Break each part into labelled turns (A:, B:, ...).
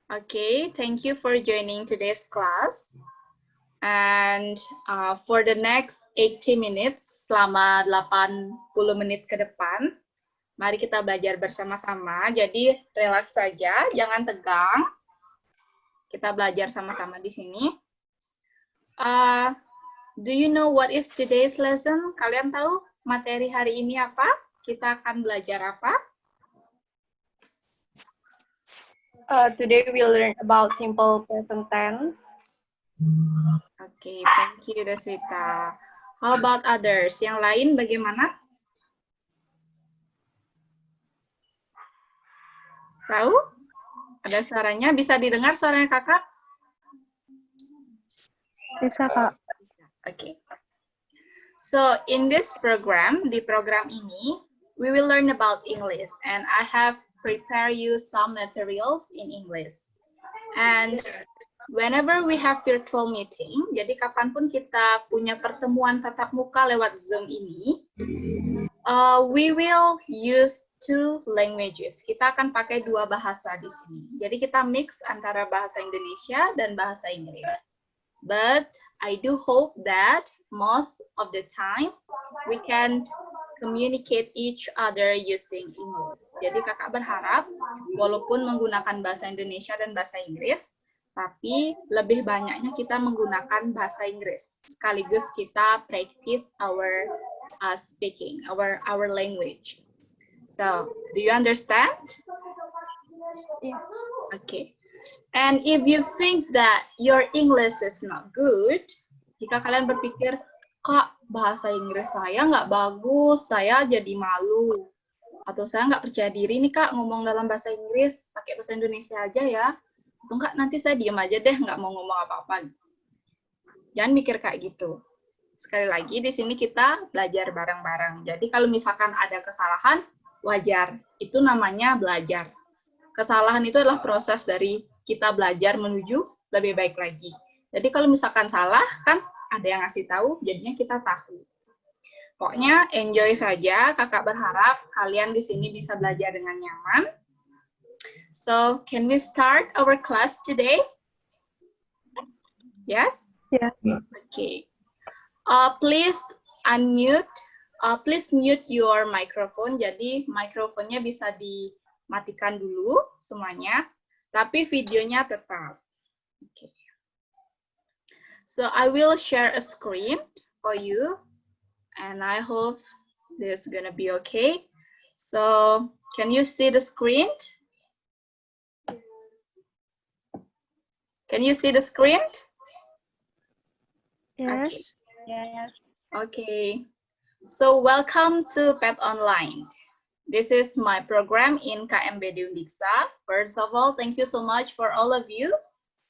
A: Okay, thank you for joining today's class. And for the next 80 minutes, selama 80 menit ke depan, mari kita belajar bersama-sama. Jadi relax saja, jangan tegang. Kita belajar sama-sama di sini. Do you know what is today's lesson? Kalian tahu materi hari ini apa? Kita akan belajar apa?
B: Today we'll learn about simple present tense.
A: Okay, thank you, Deswita. How about others? Yang lain bagaimana? Tahu? Ada suaranya? Bisa didengar suaranya kakak?
B: Bisa, Kak.
A: Okay. So, in this program, di program ini, we will learn about English. And I have prepared you some materials in English. And whenever we have virtual meeting, jadi kapanpun kita punya pertemuan tatap muka lewat Zoom ini, we will use two languages. Kita akan pakai dua bahasa di sini. Jadi kita mix antara bahasa Indonesia dan bahasa Inggris. But I do hope that most of the time we can communicate each other using English. Jadi kakak berharap walaupun menggunakan bahasa Indonesia dan bahasa Inggris, tapi lebih banyaknya kita menggunakan bahasa Inggris. Sekaligus kita practice our speaking, our language. So, do you understand?
B: Yeah.
A: Okay. And if you think that your English is not good, jika kalian berpikir, Kak, bahasa Inggris saya nggak bagus, saya jadi malu. Atau saya nggak percaya diri nih, Kak, ngomong dalam bahasa Inggris, pakai bahasa Indonesia aja ya. Atau enggak, nanti saya diem aja deh, nggak mau ngomong apa-apa. Jangan mikir kayak gitu. Sekali lagi, di sini kita belajar bareng-bareng. Jadi kalau misalkan ada kesalahan, wajar. Itu namanya belajar. Kesalahan itu adalah proses dari kita belajar menuju lebih baik lagi. Jadi kalau misalkan salah, kan ada yang ngasih tahu, jadinya kita tahu. Pokoknya enjoy saja, kakak berharap kalian di sini bisa belajar dengan nyaman. So, can we start our class today? Yes?
B: Yeah.
A: Okay. Please unmute. Please mute your microphone. Jadi mikrofonnya bisa dimatikan dulu semuanya, tapi videonya tetap. Okay. So I will share a screen for you, and I hope this is gonna be okay. So can you see the screen? Can you see the screen?
B: Yes.
A: Okay.
B: Yes.
A: Okay. So welcome to Pet Online. This is my program in KMBD Undiksa. First of all, thank you so much for all of you.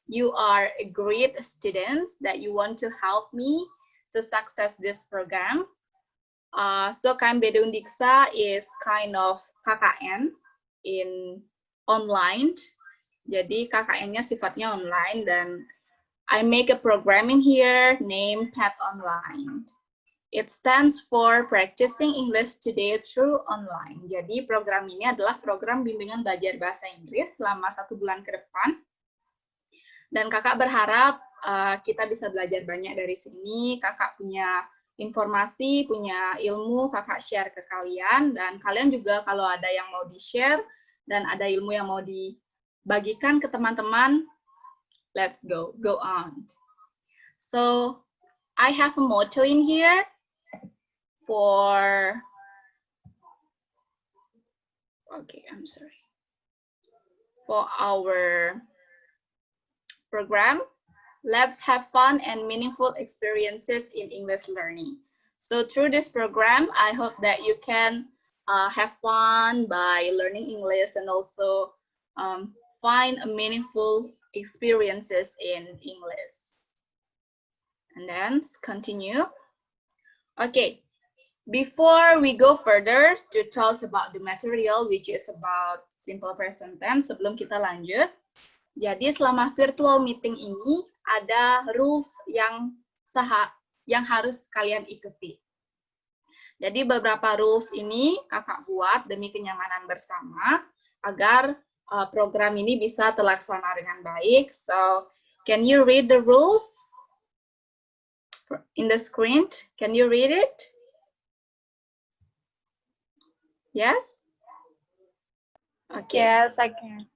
A: You are great students that you want to help me to success this program. So KMBD Undiksa is kind of KKN in online. Jadi KKN-nya sifatnya online, dan I make a program in here named Pet Online. It stands for Practicing English Today Through Online. Jadi program ini adalah program bimbingan belajar bahasa Inggris selama 1 bulan ke depan. Dan kakak berharap kita bisa belajar banyak dari sini. Kakak punya informasi, punya ilmu, kakak share ke kalian. Dan kalian juga kalau ada yang mau di-share dan ada ilmu yang mau dibagikan ke teman-teman, let's go on. So, I have a motto in here for, for our program. Let's have fun and meaningful experiences in English learning. So through this program, I hope that you can have fun by learning English and also find meaningful experiences in English. And then continue. Okay, before we go further to talk about the material, which is about simple present tense, sebelum kita lanjut, jadi selama virtual meeting ini ada rules yang harus kalian ikuti. Jadi beberapa rules ini kakak buat demi kenyamanan bersama agar program ini bisa terlaksana dengan baik. So, can you read the rules in the screen? Can you read it? Yes? Okay.
B: Yes, I can.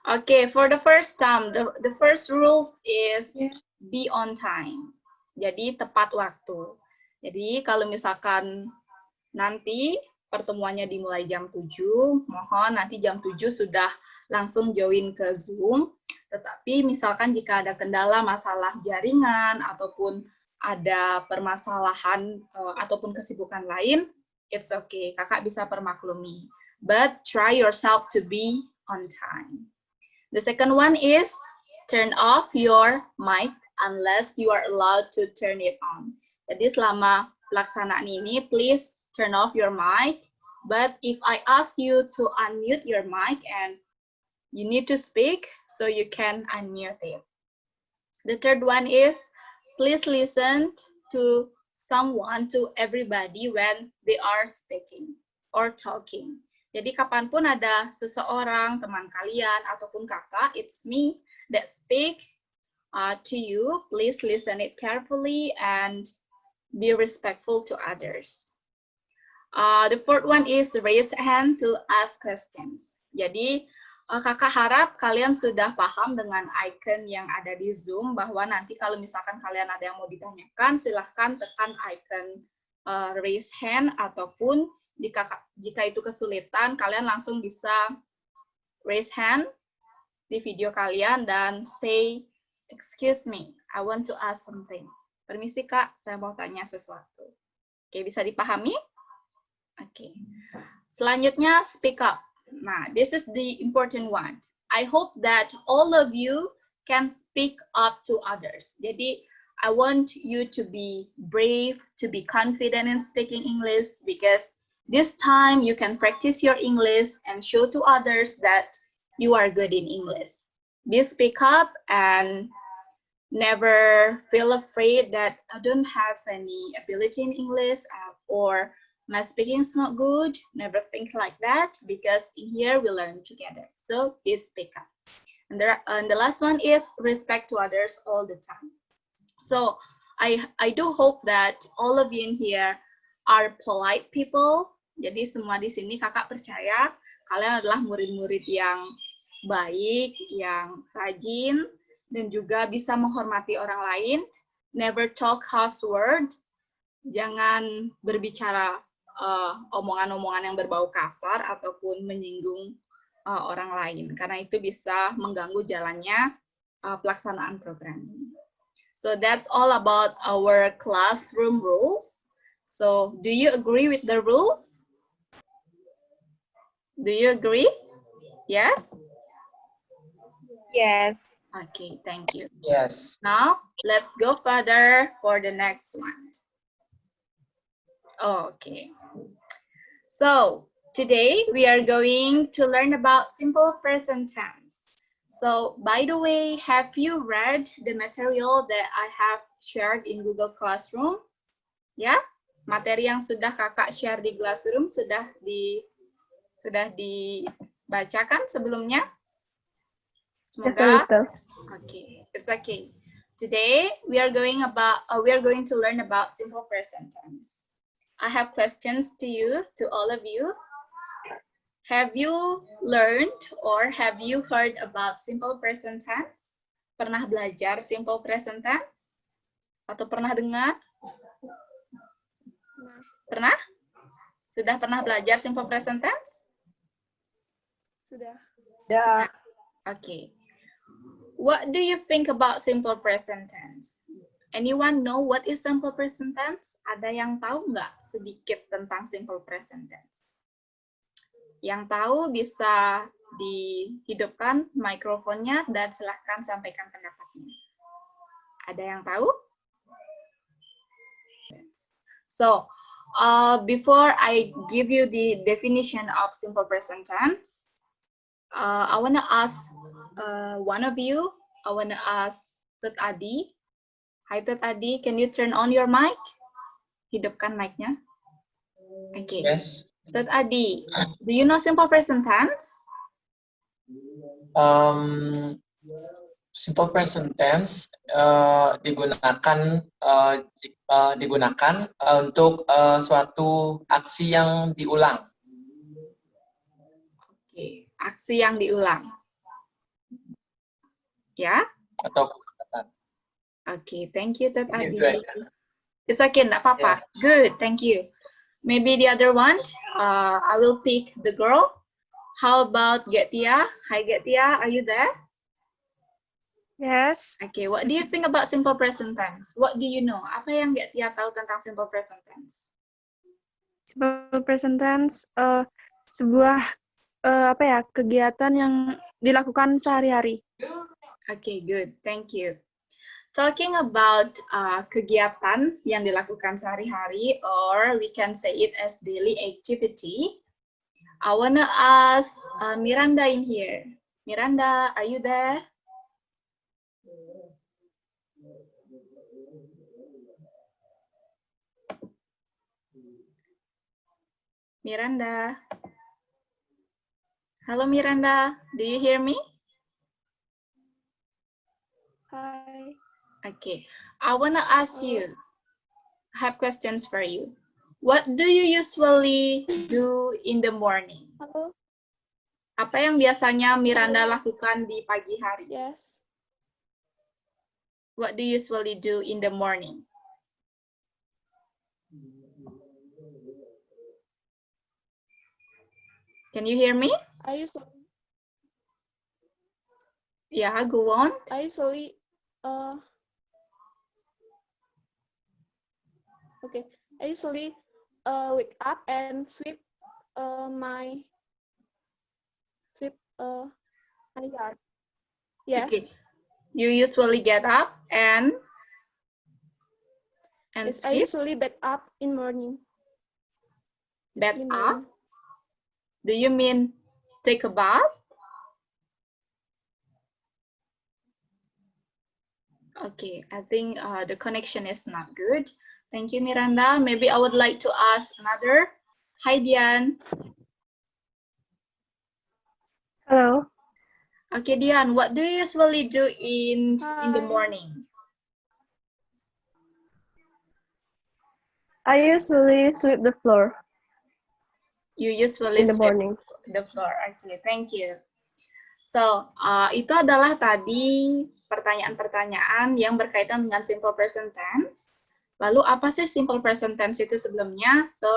A: Okay, for the first time, the first rules is
B: Yeah.
A: be on time. Jadi tepat waktu. Jadi kalau misalkan nanti pertemuannya dimulai jam 7, mohon nanti jam 7 sudah langsung join ke Zoom. Tetapi misalkan jika ada kendala masalah jaringan ataupun ada permasalahan ataupun kesibukan lain, it's okay, kakak bisa permaklumi. But try yourself to be on time. The second one is turn off your mic unless you are allowed to turn it on. Jadi selama pelaksanaan ini, please turn off your mic. But if I ask you to unmute your mic and you need to speak, so you can unmute it. The third one is please listen to someone, to everybody when they are speaking or talking. Jadi kapanpun ada seseorang, teman kalian, ataupun kakak, it's me that speak to you, please listen it carefully and be respectful to others. The fourth one is raise hand to ask questions. Jadi kakak harap kalian sudah paham dengan icon yang ada di Zoom, bahwa nanti kalau misalkan kalian ada yang mau ditanyakan, silahkan tekan icon raise hand, ataupun jika itu kesulitan, kalian langsung bisa raise hand di video kalian dan say, excuse me, I want to ask something. Permisi kak, saya mau tanya sesuatu. Oke, bisa dipahami? Oke. Selanjutnya, speak up. Nah, this is the important one. I hope that all of you can speak up to others. Jadi, I want you to be brave, to be confident in speaking English, because this time you can practice your English and show to others that you are good in English. Be speak up and never feel afraid that I don't have any ability in English or my speaking is not good. Never think like that, because in here we learn together. So be speak up. And the last one is respect to others all the time. So I do hope that all of you in here are polite people. Jadi semua di sini kakak percaya kalian adalah murid-murid yang baik, yang rajin, dan juga bisa menghormati orang lain. Never talk harsh word. Jangan berbicara omongan-omongan yang berbau kasar ataupun menyinggung orang lain, karena itu bisa mengganggu jalannya pelaksanaan program ini. So that's all about our classroom rules. So do you agree with the rules? Do you agree? Yes?
B: Yes.
A: Okay, thank you.
C: Yes.
A: Now, let's go further for the next one. Okay. So, today we are going to learn about simple present tense. So, by the way, have you read the material that I have shared in Google Classroom? Ya, materi yang sudah kakak share di Classroom sudah dibacakan sebelumnya? Semoga. Okay, it's okay. Today we are going to learn about simple present tense. I have questions to you, to all of you. Have you learned or have you heard about simple present tense? Pernah belajar simple present tense? Atau pernah dengar? Pernah? Sudah pernah belajar simple present tense?
B: Sudah.
A: Okay. What do you think about simple present tense? Anyone know what is simple present tense? Ada yang tahu nggak sedikit tentang simple present tense? Yang tahu bisa dihidupkan mikrofonnya dan silahkan sampaikan pendapatnya. Ada yang tahu? So, before I give you the definition of simple present tense, I want to ask one of you. I want to ask Tut Adi. Hi Tut Adi, can you turn on your mic? Hidupkan mic-nya. Okay.
C: Yes.
A: Tut Adi, do you know simple present tense?
C: Simple present tense digunakan untuk suatu aksi yang diulang.
A: Oke, aksi yang diulang. Ya?
C: Atau perkataan.
A: Oke, thank you, Tet
C: Gitu
A: Adi.
C: aja.
A: It's okay, nggak apa-apa. Good, thank you. Maybe the other one, I will pick the girl. How about Getia? Hi, Getia, are you there?
B: Yes.
A: Okay, what do you think about simple present tense? What do you know? Apa yang Getia tahu tentang simple present tense?
B: Simple present tense sebuah kegiatan yang dilakukan sehari-hari.
A: Okay, good. Thank you. Talking about kegiatan yang dilakukan sehari-hari, or we can say it as daily activity, I wanna ask Miranda in here. Miranda, are you there? Miranda. Hello, Miranda. Do you hear me?
B: Hi.
A: Okay. I wanna ask you. I have questions for you. What do you usually do in the morning?
B: Halo.
A: Apa yang biasanya Miranda lakukan di pagi hari?
B: Yes.
A: What do you usually do in the morning? Can you hear me?
B: I usually
A: Yeah, go on.
B: Wake up and sweep my yard. Yes.
A: Okay. You usually get up and
B: Yes, I
A: sweep?
B: usually bed up in morning.
A: Bed up? Do you mean take a bath? Okay, I think the connection is not good. Thank you, Miranda. Maybe I would like to ask another. Hi, Dian.
B: Hello.
A: Okay, Dian, what do you usually do in the morning?
B: I usually sweep the floor.
A: You usually
B: in the
A: sweep
B: morning.
A: the floor. Okay, thank you. So, itu adalah tadi pertanyaan-pertanyaan yang berkaitan dengan simple present tense. Lalu apa sih simple present tense itu sebelumnya? So,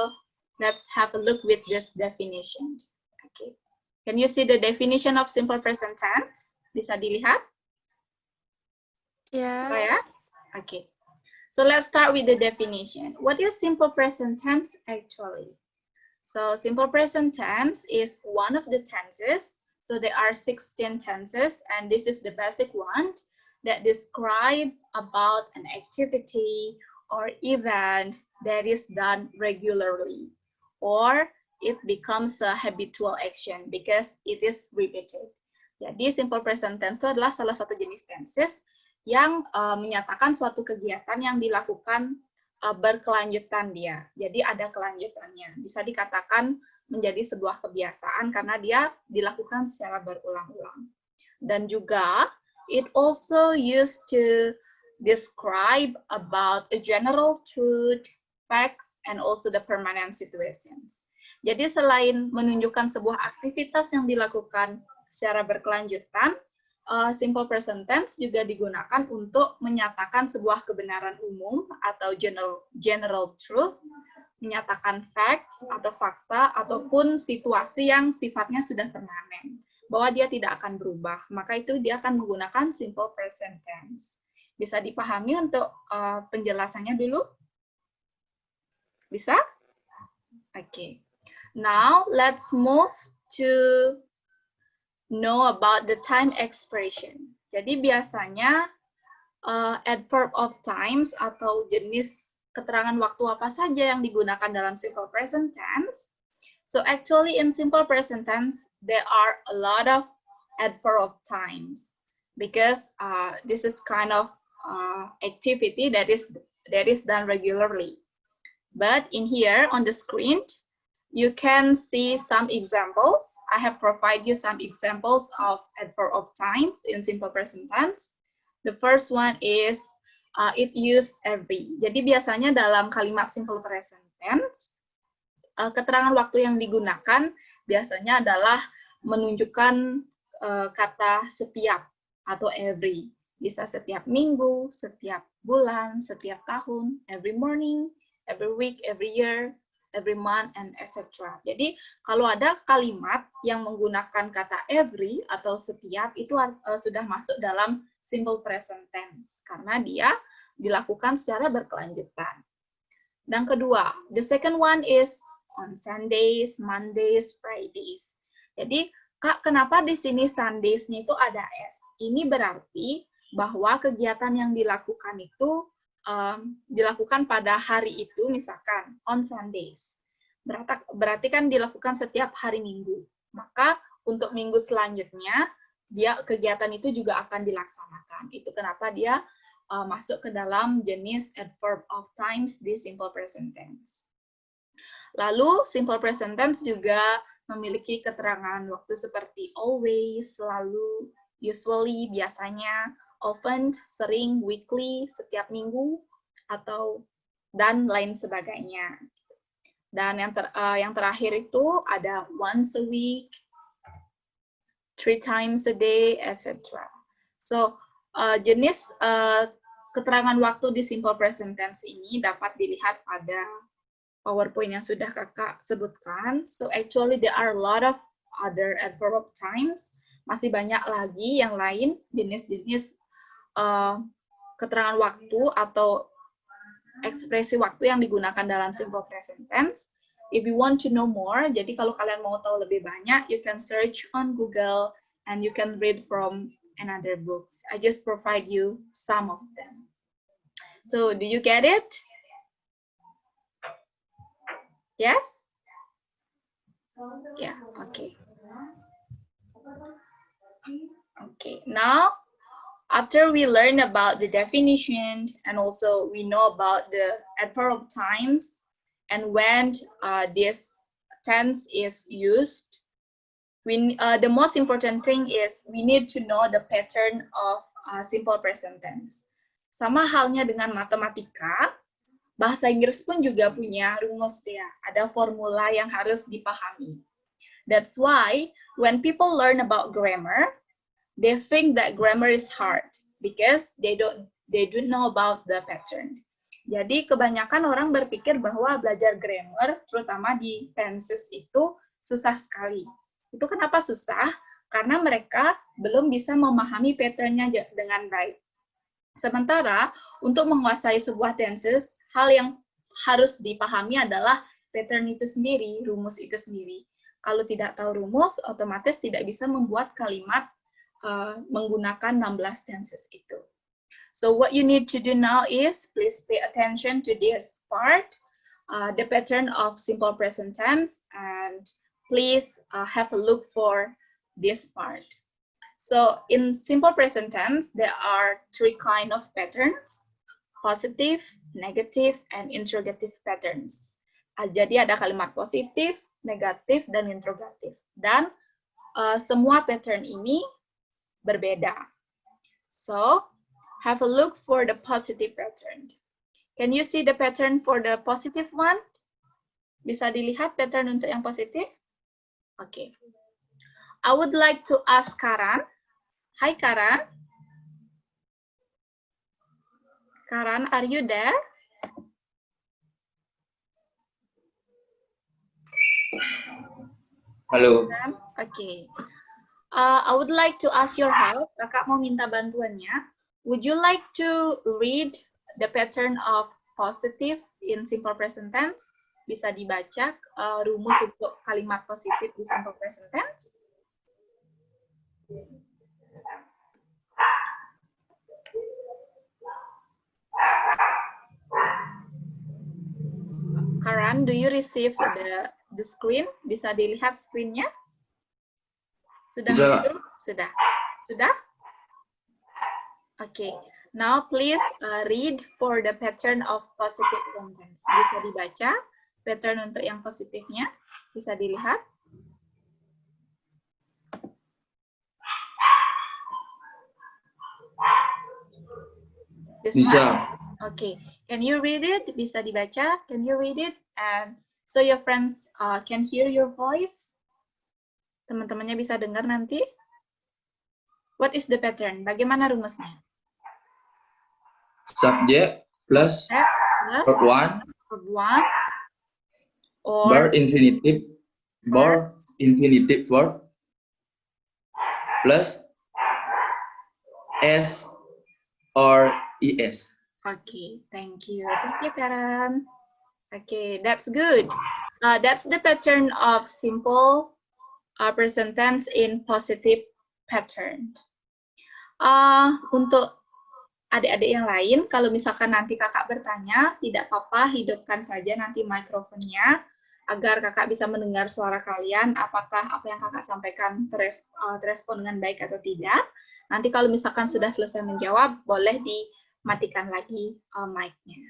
A: let's have a look with this definition. Okay. Can you see the definition of simple present tense? Bisa dilihat?
B: Yes.
A: Oh, ya? Okay. So, let's start with the definition. What is simple present tense actually? So, simple present tense is one of the tenses. So there are 16 tenses, and this is the basic one that describe about an activity or event that is done regularly, or it becomes a habitual action because it is repeated. Jadi simple present tense itu adalah salah satu jenis tenses yang menyatakan suatu kegiatan yang dilakukan berkelanjutan dia. Jadi ada kelanjutannya. Bisa dikatakan menjadi sebuah kebiasaan karena dia dilakukan secara berulang-ulang. Dan juga it also used to describe about a general truth, facts, and also the permanent situations. Jadi selain menunjukkan sebuah aktivitas yang dilakukan secara berkelanjutan, simple present tense juga digunakan untuk menyatakan sebuah kebenaran umum atau general truth, menyatakan facts atau fakta, ataupun situasi yang sifatnya sudah permanen, bahwa dia tidak akan berubah. Maka itu dia akan menggunakan simple present tense. Bisa dipahami untuk penjelasannya dulu? Bisa? Okay. Now, let's move to know about the time expression. Jadi biasanya adverb of times atau jenis keterangan waktu apa saja yang digunakan dalam simple present tense. So actually in simple present tense there are a lot of adverb of times because this is kind of activity that is done regularly. But in here on the screen you can see some examples. I have provided you some examples of adverb of times in simple present tense. The first one is it used every. Jadi biasanya dalam kalimat simple present tense, keterangan waktu yang digunakan biasanya adalah menunjukkan kata setiap atau every. Bisa setiap minggu, setiap bulan, setiap tahun, every morning, every week, every year, every month, and etc. Jadi kalau ada kalimat yang menggunakan kata every atau setiap, itu sudah masuk dalam simple present tense karena dia dilakukan secara berkelanjutan. Dan kedua, the second one is on Sundays, Mondays, Fridays. Jadi, Kak, kenapa di sini Sundays-nya itu ada S? Ini berarti bahwa kegiatan yang dilakukan itu dilakukan pada hari itu, misalkan on Sundays. Berarti kan dilakukan setiap hari Minggu. Maka untuk minggu selanjutnya, kegiatan itu juga akan dilaksanakan. Itu kenapa dia masuk ke dalam jenis adverb of times di simple present tense. Lalu, simple present tense juga memiliki keterangan waktu seperti always, selalu, usually, biasanya, often, sering, weekly, setiap minggu, dan lain sebagainya. Dan yang terakhir itu ada once a week, 3 times a day, etc. So, jenis keterangan waktu di simple present tense ini dapat dilihat pada PowerPoint yang sudah kakak sebutkan. So actually there are a lot of other adverb of times. Masih banyak lagi yang lain jenis-jenis keterangan waktu atau ekspresi waktu yang digunakan dalam simple present tense. If you want to know more, jadi kalau kalian mau tahu lebih banyak, you can search on Google and you can read from another books. I just provide you some of them. So do you get it? Yes? Yeah, okay. Okay, now after we learn about the definition and also we know about the adverb of times and when this tense is used, the most important thing is we need to know the pattern of simple present tense. Sama halnya dengan matematika, bahasa Inggris pun juga punya rumus dia, ada formula yang harus dipahami. That's why when people learn about grammar, they think that grammar is hard because they don't know about the pattern. Jadi kebanyakan orang berpikir bahwa belajar grammar, terutama di tenses itu susah sekali. Itu kenapa susah? Karena mereka belum bisa memahami patternnya dengan baik. Sementara untuk menguasai sebuah tenses, hal yang harus dipahami adalah pattern itu sendiri, rumus itu sendiri. Kalau tidak tahu rumus, otomatis tidak bisa membuat kalimat menggunakan 16 tenses itu. So what you need to do now is, please pay attention to this part, the pattern of simple present tense, and please have a look for this part. So in simple present tense, there are 3 kinds of patterns, positive, negative, and interrogative patterns. Jadi ada kalimat positif, negatif, dan interrogatif. Dan semua pattern ini berbeda. So, have a look for the positive pattern. Can you see the pattern for the positive one? Bisa dilihat pattern untuk yang positif? Okay. I would like to ask Karan. Hi, Karan. Karan, are you there?
C: Halo.
A: Okay. I would like to ask your help. Kakak mau minta bantuannya. Would you like to read the pattern of positive in simple present tense? Bisa dibaca rumus untuk kalimat positif di simple present tense? Karan, do you receive the screen? Bisa dilihat screen-nya? Sudah? Sudah. Sudah? Okay. Now please read for the pattern of positive sentence. Bisa dibaca pattern untuk yang positifnya? Bisa dilihat? This
D: Bisa.
A: one? Okay. Can you read it? Bisa dibaca? Can you read it? And so your friends can hear your voice? Teman-temannya bisa dengar nanti? What is the pattern? Bagaimana rumusnya?
D: Subject plus
A: Plus
D: verb one,
A: verb one or
D: verb infinitive verb plus s or es.
A: okay, thank you. Thank you, Karen. Okay, that's good. That's the pattern of simple present tense in positive pattern. Untuk adik-adik yang lain, kalau misalkan nanti kakak bertanya, tidak apa-apa, hidupkan saja nanti mikrofonnya, agar kakak bisa mendengar suara kalian, apakah apa yang kakak sampaikan terespon dengan baik atau tidak. Nanti kalau misalkan sudah selesai menjawab, boleh dimatikan lagi mic-nya.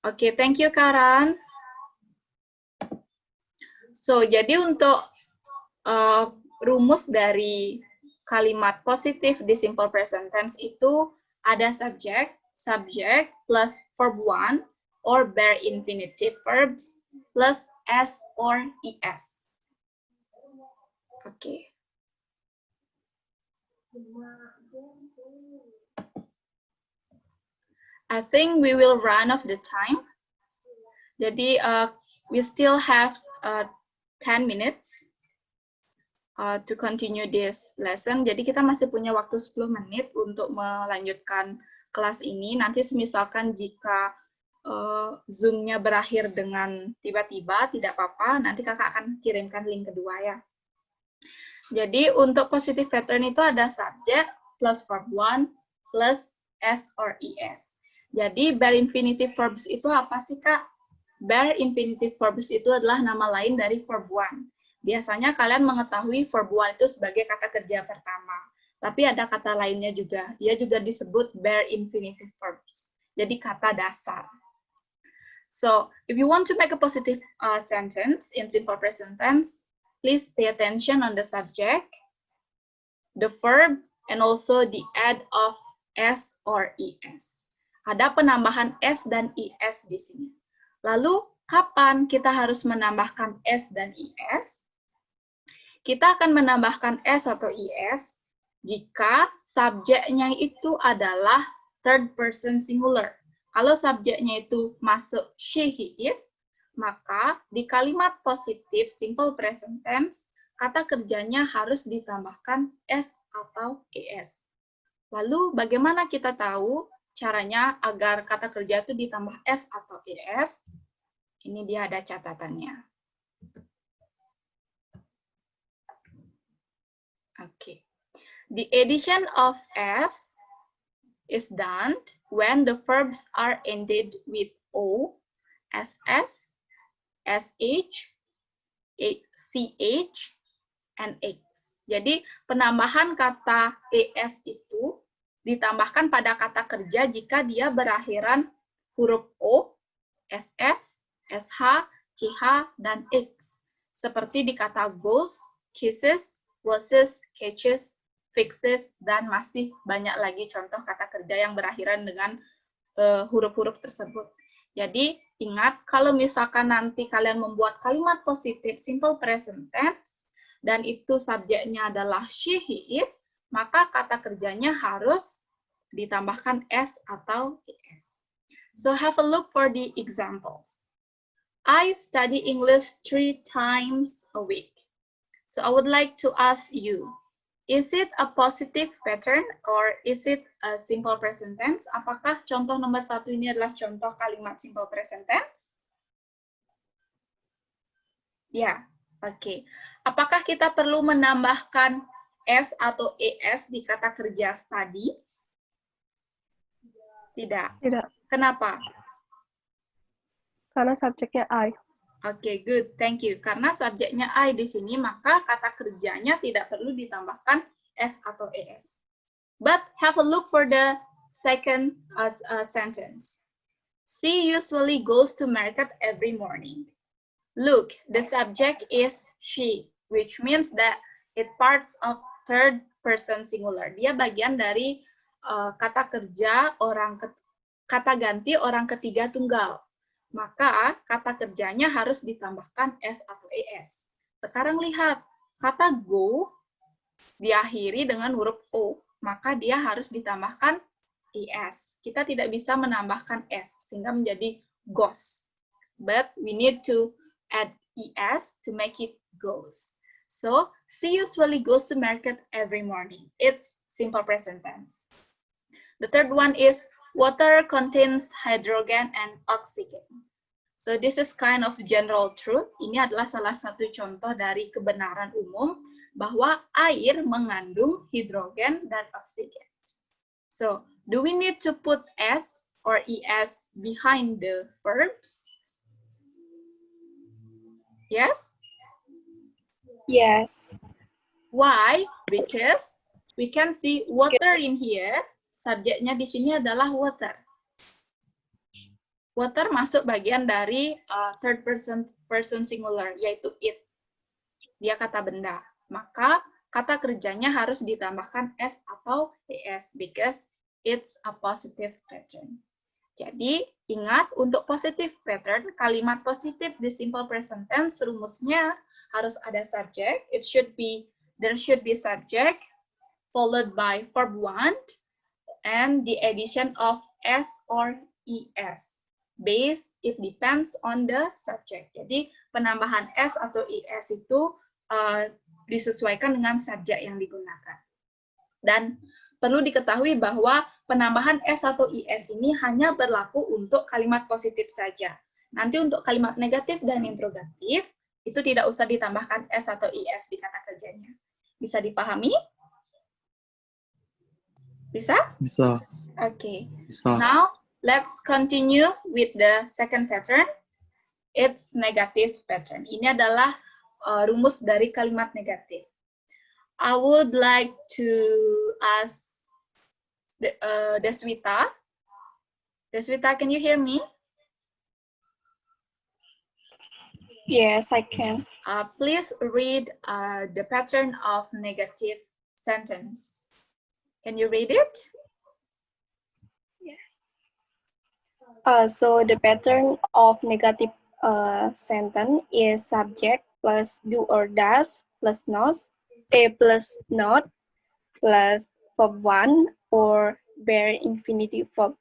A: Oke, thank you, Karen. So, jadi untuk rumus dari kalimat positif di simple present tense itu ada subject plus verb one or bare infinitive verbs plus s or es. Oke. I think we will run out of the time. Jadi we still have 10 minutes to continue this lesson. Jadi kita masih punya waktu 10 menit untuk melanjutkan kelas ini. Nanti misalkan jika Zoom-nya berakhir dengan tiba-tiba, tidak apa-apa, nanti kakak akan kirimkan link kedua ya. Jadi untuk positive pattern itu ada subject plus verb one plus s or es. Jadi bare infinitive verbs itu apa sih, Kak? Bare infinitive verbs itu adalah nama lain dari verb one. Biasanya kalian mengetahui verb one itu sebagai kata kerja pertama. Tapi ada kata lainnya juga. Dia juga disebut bare infinitive verbs. Jadi kata dasar. So, if you want to make a positive sentence in simple present tense, please pay attention on the subject, the verb, and also the add of s or es. Ada penambahan s dan es di sini. Lalu, kapan kita harus menambahkan s dan es? Kita akan menambahkan s atau es jika subjeknya itu adalah third person singular. Kalau subjeknya itu masuk she, he, it, maka di kalimat positif simple present tense, kata kerjanya harus ditambahkan s atau es. Lalu bagaimana kita tahu caranya agar kata kerja itu ditambah s atau es? Ini dia ada catatannya. Okay. The addition of s is done when the verbs are ended with o, ss, sh, ch, and x. Jadi penambahan kata es itu ditambahkan pada kata kerja jika dia berakhiran huruf o, ss, sh, ch, dan x. Seperti di kata goes, kisses, washes, catches, fixes, dan masih banyak lagi contoh kata kerja yang berakhiran dengan huruf-huruf tersebut. Jadi, ingat, kalau misalkan nanti kalian membuat kalimat positif simple present tense, dan itu subjeknya adalah she, he, it, maka kata kerjanya harus ditambahkan s atau es. So, have a look for the examples. I study English 3 times a week. So I would like to ask you, is it a positive pattern or is it a simple present tense? Apakah contoh nomor 1 ini adalah contoh kalimat simple present tense? Ya, oke. Apakah kita perlu menambahkan s atau es di kata kerja study? Tidak.
B: Tidak.
A: Kenapa?
B: Karena subjeknya I.
A: Oke, good. Thank you. Karena subjeknya I di sini, maka kata kerjanya tidak perlu ditambahkan s atau es. But have a look for the second sentence. She usually goes to market every morning. Look, the subject is she, which means that it parts of third person singular. Dia bagian dari kata kerja kata ganti orang ketiga tunggal. Maka kata kerjanya harus ditambahkan s atau es. Sekarang lihat, kata go diakhiri dengan huruf o, maka dia harus ditambahkan es. Kita tidak bisa menambahkan s sehingga menjadi goes. But we need to add es to make it goes. So, she usually goes to market every morning. It's simple present tense. The third one is water contains hydrogen and oxygen. So, this is kind of general truth. Ini adalah salah satu contoh dari kebenaran umum bahwa air mengandung hidrogen dan oksigen. So, do we need to put s or es behind the verbs? Yes?
B: Yes.
A: Why? Because we can see water in here. Subjeknya di sini adalah water. Water masuk bagian dari third person singular, yaitu it. Dia kata benda. Maka kata kerjanya harus ditambahkan s atau es because it's a positive pattern. Jadi, ingat untuk positive pattern, kalimat positif di simple present tense rumusnya harus ada subject. There should be subject followed by verb 1 and the addition of s or es. Base, it depends on the subject. Jadi, penambahan s atau es itu disesuaikan dengan subjek yang digunakan. Dan perlu diketahui bahwa penambahan s atau is ini hanya berlaku untuk kalimat positif saja. Nanti untuk kalimat negatif dan interrogatif, itu tidak usah ditambahkan s atau is di kata kerjanya. Bisa dipahami? Bisa?
D: Bisa.
A: Okay.
D: Bisa.
A: Now, let's continue with the second pattern. It's negative pattern. Ini adalah rumus dari kalimat negatif. I would like to ask Deswita. Deswita, can you hear me?
B: Yes, I can.
A: Please read the pattern of negative sentence. Can you read it?
B: Yes. So the pattern of negative sentence is subject plus do or does plus not, plus not plus verb 1 or bare infinitive verb.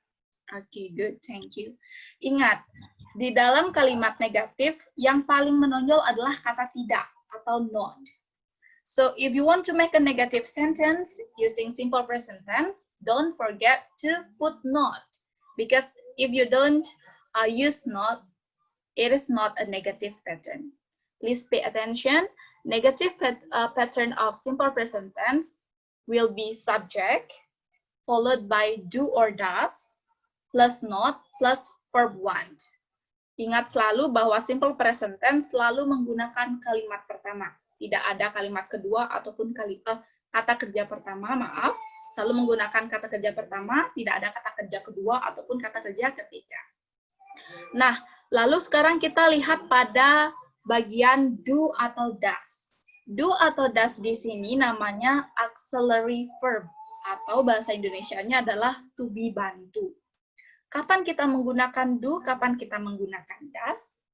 A: Okay, good. Thank you. Ingat, di dalam kalimat negatif, yang paling menonjol adalah kata tidak atau not. So, if you want to make a negative sentence using simple present tense, don't forget to put not. Because if you don't use not, it is not a negative pattern. Please pay attention. Negative pattern of simple present tense will be subject, followed by do or does, plus not, plus verb 1. Ingat selalu bahwa simple present tense selalu menggunakan kalimat pertama. Tidak ada kalimat kedua ataupun kata kerja pertama, maaf. Selalu menggunakan kata kerja pertama, tidak ada kata kerja kedua ataupun kata kerja ketiga. Nah, lalu sekarang kita lihat pada bagian do atau does. Do atau does di sini namanya auxiliary verb atau bahasa Indonesianya adalah to be bantu. Kapan kita menggunakan do, kapan kita menggunakan does?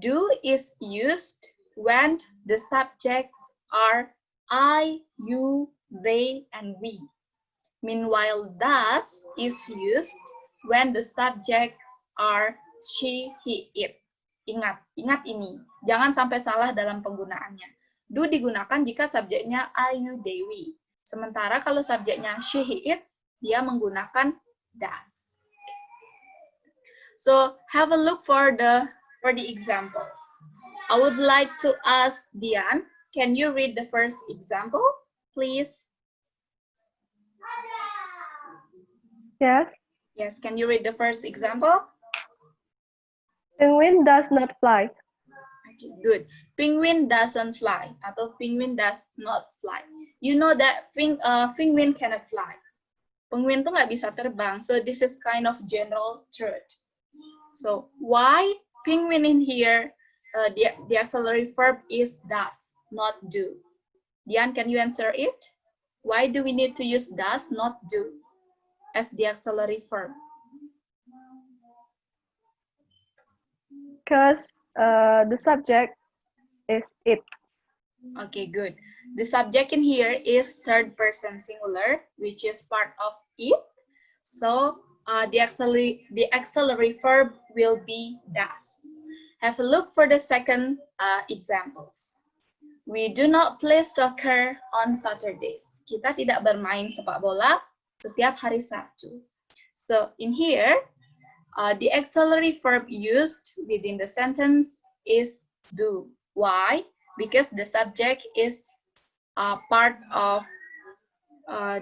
A: Do is used when the subjects are I, you, they, and we. Meanwhile, does is used when the subjects are she, he, it. Ingat ini. Jangan sampai salah dalam penggunaannya. Do digunakan jika subjeknya I, you, they, we. Sementara kalau subjeknya she, he, it, dia menggunakan does. So have a look for the examples. I would like to ask Dian, can you read the first example, please?
B: Yes.
A: Yes, can you read the first example?
B: Penguin does not fly.
A: Okay, good. Penguin doesn't fly atau penguin does not fly. You know that penguin cannot fly. Penguin tuh nggak bisa terbang. So this is kind of general truth. So why penguin in here the auxiliary verb is does, not do. Dian, can you answer it? Why do we need to use does, not do, as the auxiliary verb?
B: Because the subject is it.
A: Okay, good. The subject in here is third person singular, which is part of it. So the auxiliary verb will be does. Have a look for the second examples. We do not play soccer on Saturdays. Kita tidak bermain sepak bola setiap hari Sabtu. So in here, the auxiliary verb used within the sentence is do. Why? Because the subject is part of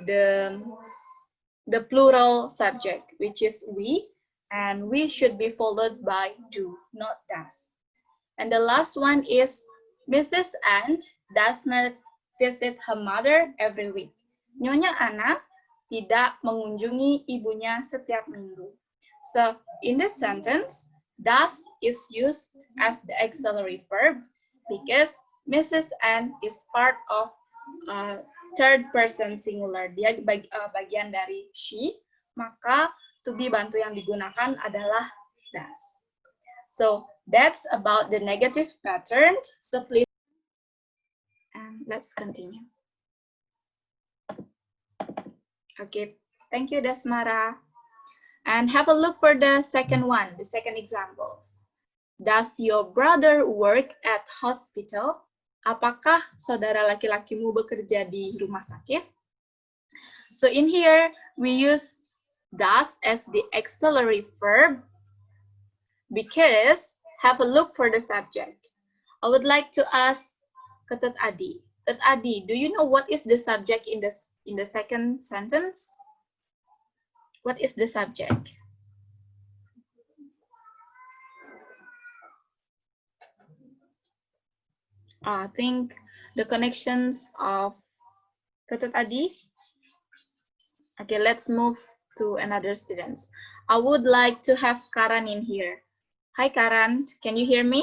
A: the plural subject, which is we, and we should be followed by do, not does. And the last one is Mrs. Ann does not visit her mother every week. Nyonya Ana tidak mengunjungi ibunya setiap minggu. So in this sentence, does is used as the auxiliary verb because Mrs. Ann is part of third person singular. Dia bagian dari she, maka to be bantu yang digunakan adalah does. So that's about the negative pattern. So please, and let's continue. Okay, thank you, Dasmara. And have a look for the second one, the second examples. Does your brother work at hospital? Apakah saudara laki-lakimu bekerja di rumah sakit? So in here, we use does as the auxiliary verb because have a look for the subject. I would like to ask Tet Adi. Tet Adi, do you know what is the subject in the second sentence? What is the subject? I think the connections of Tet Adi. Okay, let's move to another students. I would like to have Karan in here. Hi, Karan. Can you hear me?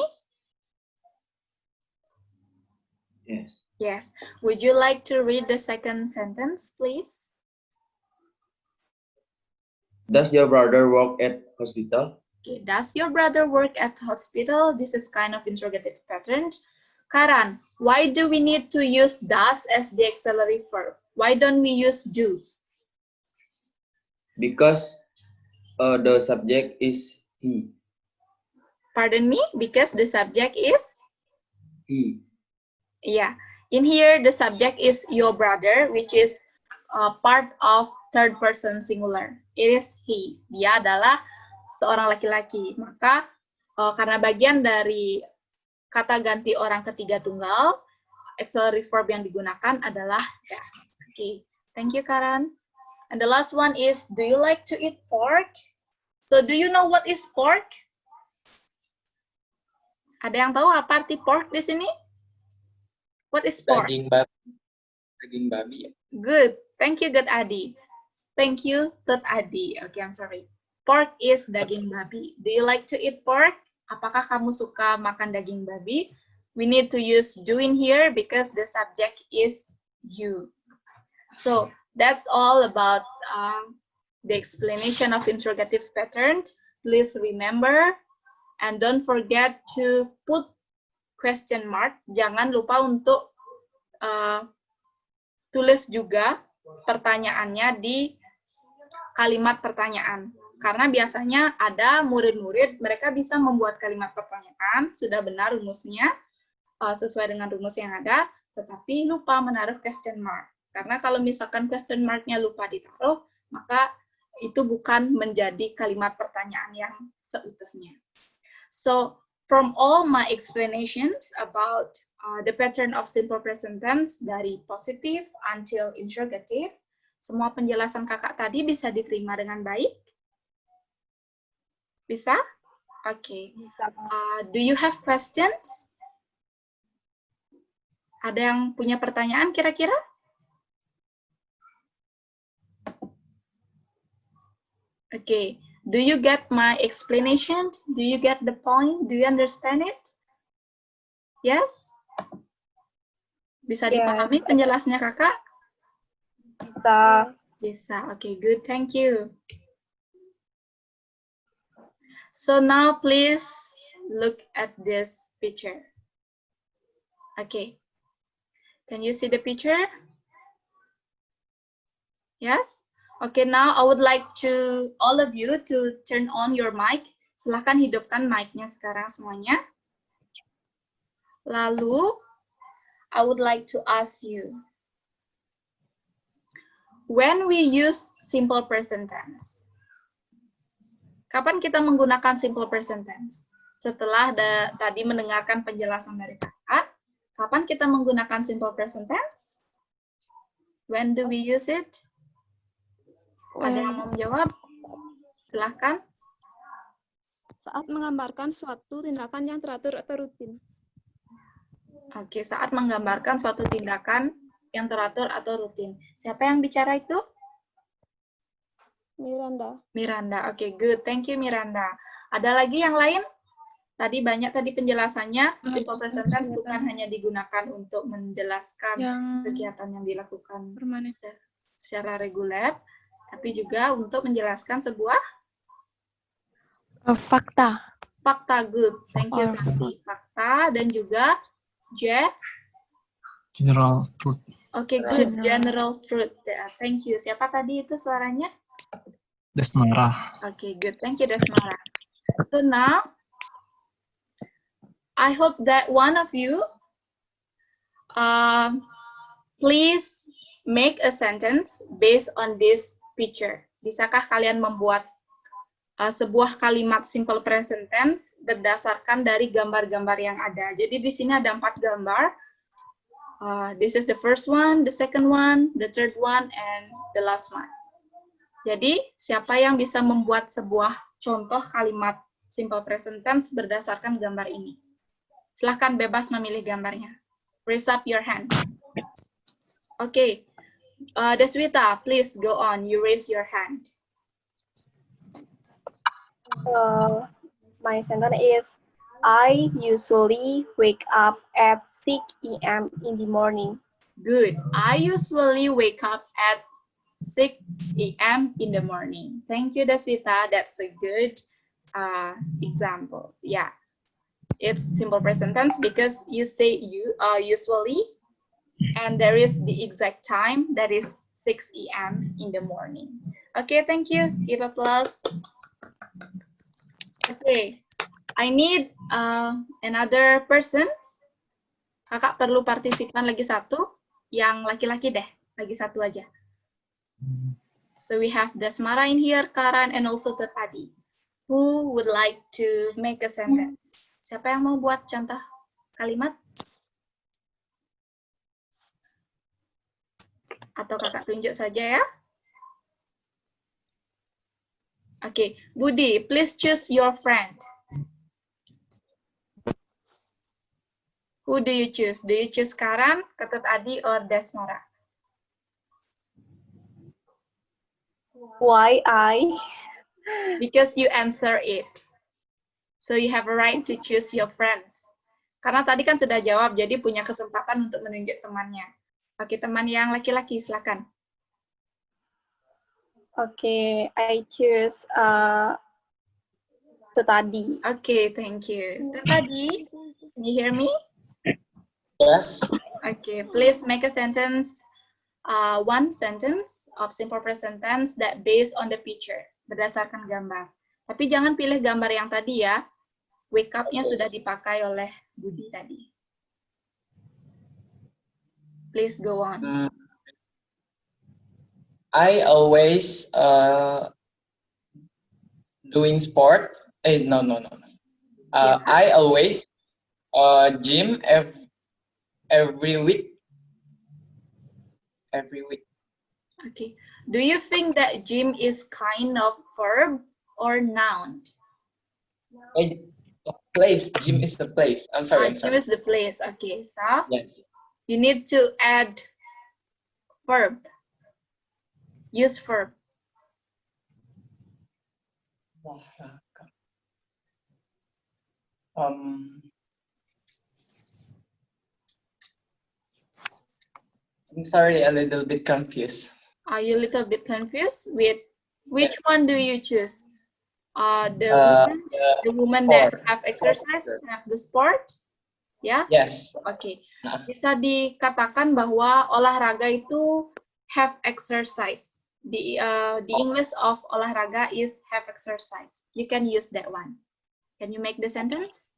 D: Yes.
A: Yes. Would you like to read the second sentence, please?
D: Does your brother work at hospital?
A: Okay. Does your brother work at hospital? This is kind of interrogative pattern. Karan, why do we need to use does as the auxiliary verb? Why don't we use do?
D: Because the subject is he.
A: Pardon me? Because the subject is?
D: He.
A: Yeah. In here, the subject is your brother, which is part of third person singular. It is he. Dia adalah seorang laki-laki. Maka karena bagian dari kata ganti orang ketiga tunggal, auxiliary verb yang digunakan adalah does. Okay. Thank you, Karan. And the last one is, do you like to eat pork? So, do you know what is pork? Ada yang tahu apa arti pork di sini? What is pork?
C: Daging babi. Daging babi.
A: Good. Thank you, Tet Adi. Thank you, Tet Adi. Okay, I'm sorry. Pork is daging babi. Do you like to eat pork? Apakah kamu suka makan daging babi? We need to use do in here because the subject is you. So that's all about the explanation of interrogative pattern. Please remember and don't forget to put question mark. Jangan lupa untuk tulis juga pertanyaannya di kalimat pertanyaan. Karena biasanya ada murid-murid, mereka bisa membuat kalimat pertanyaan, sudah benar rumusnya, sesuai dengan rumus yang ada, tetapi lupa menaruh question mark. Karena kalau misalkan question mark-nya lupa ditaruh, maka itu bukan menjadi kalimat pertanyaan yang seutuhnya. So, from all my explanations about the pattern of simple present tense dari positive until interrogative, semua penjelasan kakak tadi bisa diterima dengan baik? Bisa? Oke.
B: Bisa.
A: Do you have questions? Ada yang punya pertanyaan kira-kira? Okay. Do you get my explanation? Do you get the point? Do you understand it? Yes? Bisa
B: Yes.
A: dipahami penjelasnya kakak?
B: Bisa.
A: Bisa. Okay, good. Thank you. So now please look at this picture. Okay. Can you see the picture? Yes? Okay, now I would like to all of you to turn on your mic. Silahkan hidupkan mic-nya sekarang semuanya. Lalu, I would like to ask you, when we use simple present tense, kapan kita menggunakan simple present tense? Setelah tadi mendengarkan penjelasan dari kakak, kapan kita menggunakan simple present tense? When do we use it? Ada yang mau menjawab? Silahkan.
E: Saat menggambarkan suatu tindakan yang teratur atau rutin.
A: Oke, saat menggambarkan suatu tindakan yang teratur atau rutin. Siapa yang bicara itu?
E: Miranda.
A: Miranda. Oke, good. Thank you, Miranda. Ada lagi yang lain? Tadi banyak tadi penjelasannya. Simple present tense bukan hanya digunakan untuk menjelaskan kegiatan yang dilakukan secara reguler, tapi juga untuk menjelaskan sebuah
B: Fakta.
A: fakta. Good. Thank you, Santi. Fakta dan juga
F: General truth.
A: Oke, good. General truth. Thank you. Siapa tadi itu suaranya?
F: Desmara.
A: Oke, good. Thank you, Desmara. So now, I hope that one of you please make a sentence based on this picture. Bisakah kalian membuat sebuah kalimat simple present tense berdasarkan dari gambar-gambar yang ada. Jadi di sini ada 4 gambar. This is the first one, the second one, the third one, and the last one. Jadi siapa yang bisa membuat sebuah contoh kalimat simple present tense berdasarkan gambar ini? Silahkan bebas memilih gambarnya. Raise up your hand. Okay, Deswita, please go on. You raise your hand.
B: My sentence is, I usually wake up at 6 a.m. in the morning.
A: Good. I usually wake up at 6 a.m. in the morning. Thank you, Deswita. That's a good example. Yeah. It's simple present tense because you say you usually, and there is the exact time, that is 6 a.m. in the morning. Okay, thank you. Give applause. Okay, I need another person. Kakak perlu partisipan lagi satu, yang laki-laki deh, lagi satu aja. So we have Desmara in here, Karan, and also Tetadi. Who would like to make a sentence? Siapa yang mau buat contoh kalimat? Atau kakak tunjuk saja ya? Okay, Budi, please choose your friend. Who do you choose? Do you choose Karan, Ketut Adi, or Desmara?
B: Why I?
A: Because you answer it. So you have a right to choose your friends. Karena tadi kan sudah jawab, jadi punya kesempatan untuk menunjuk temannya. Oke, teman yang laki-laki, silakan.
B: Okay, I choose Tetadi.
A: Okay, thank you. Tetadi, can you hear me?
C: Yes.
A: Okay, please make a sentence, one sentence of simple present tense that based on the picture, berdasarkan gambar. Tapi jangan pilih gambar yang tadi ya. Wake up-nya sudah dipakai oleh Budi tadi. Please go on.
C: I always doing sport. No.
A: Yeah.
C: I always gym every week. Every week.
A: Okay. Do you think that gym is kind of verb or noun?
C: Place. Gym is the place. I'm sorry.
A: Gym is the place. Okay. So
C: Yes.
A: you need to add verb. Use verb.
C: I'm sorry, a little bit confused.
A: Are you a little bit confused with which one do you choose? The
C: Uh,
A: woman, the woman that
C: sport.
A: have exercise, have the sport, ya?
C: Yes.
A: Oke, bisa dikatakan bahwa olahraga itu have exercise. The English of olahraga is have exercise. You can use that one. Can you make the sentence?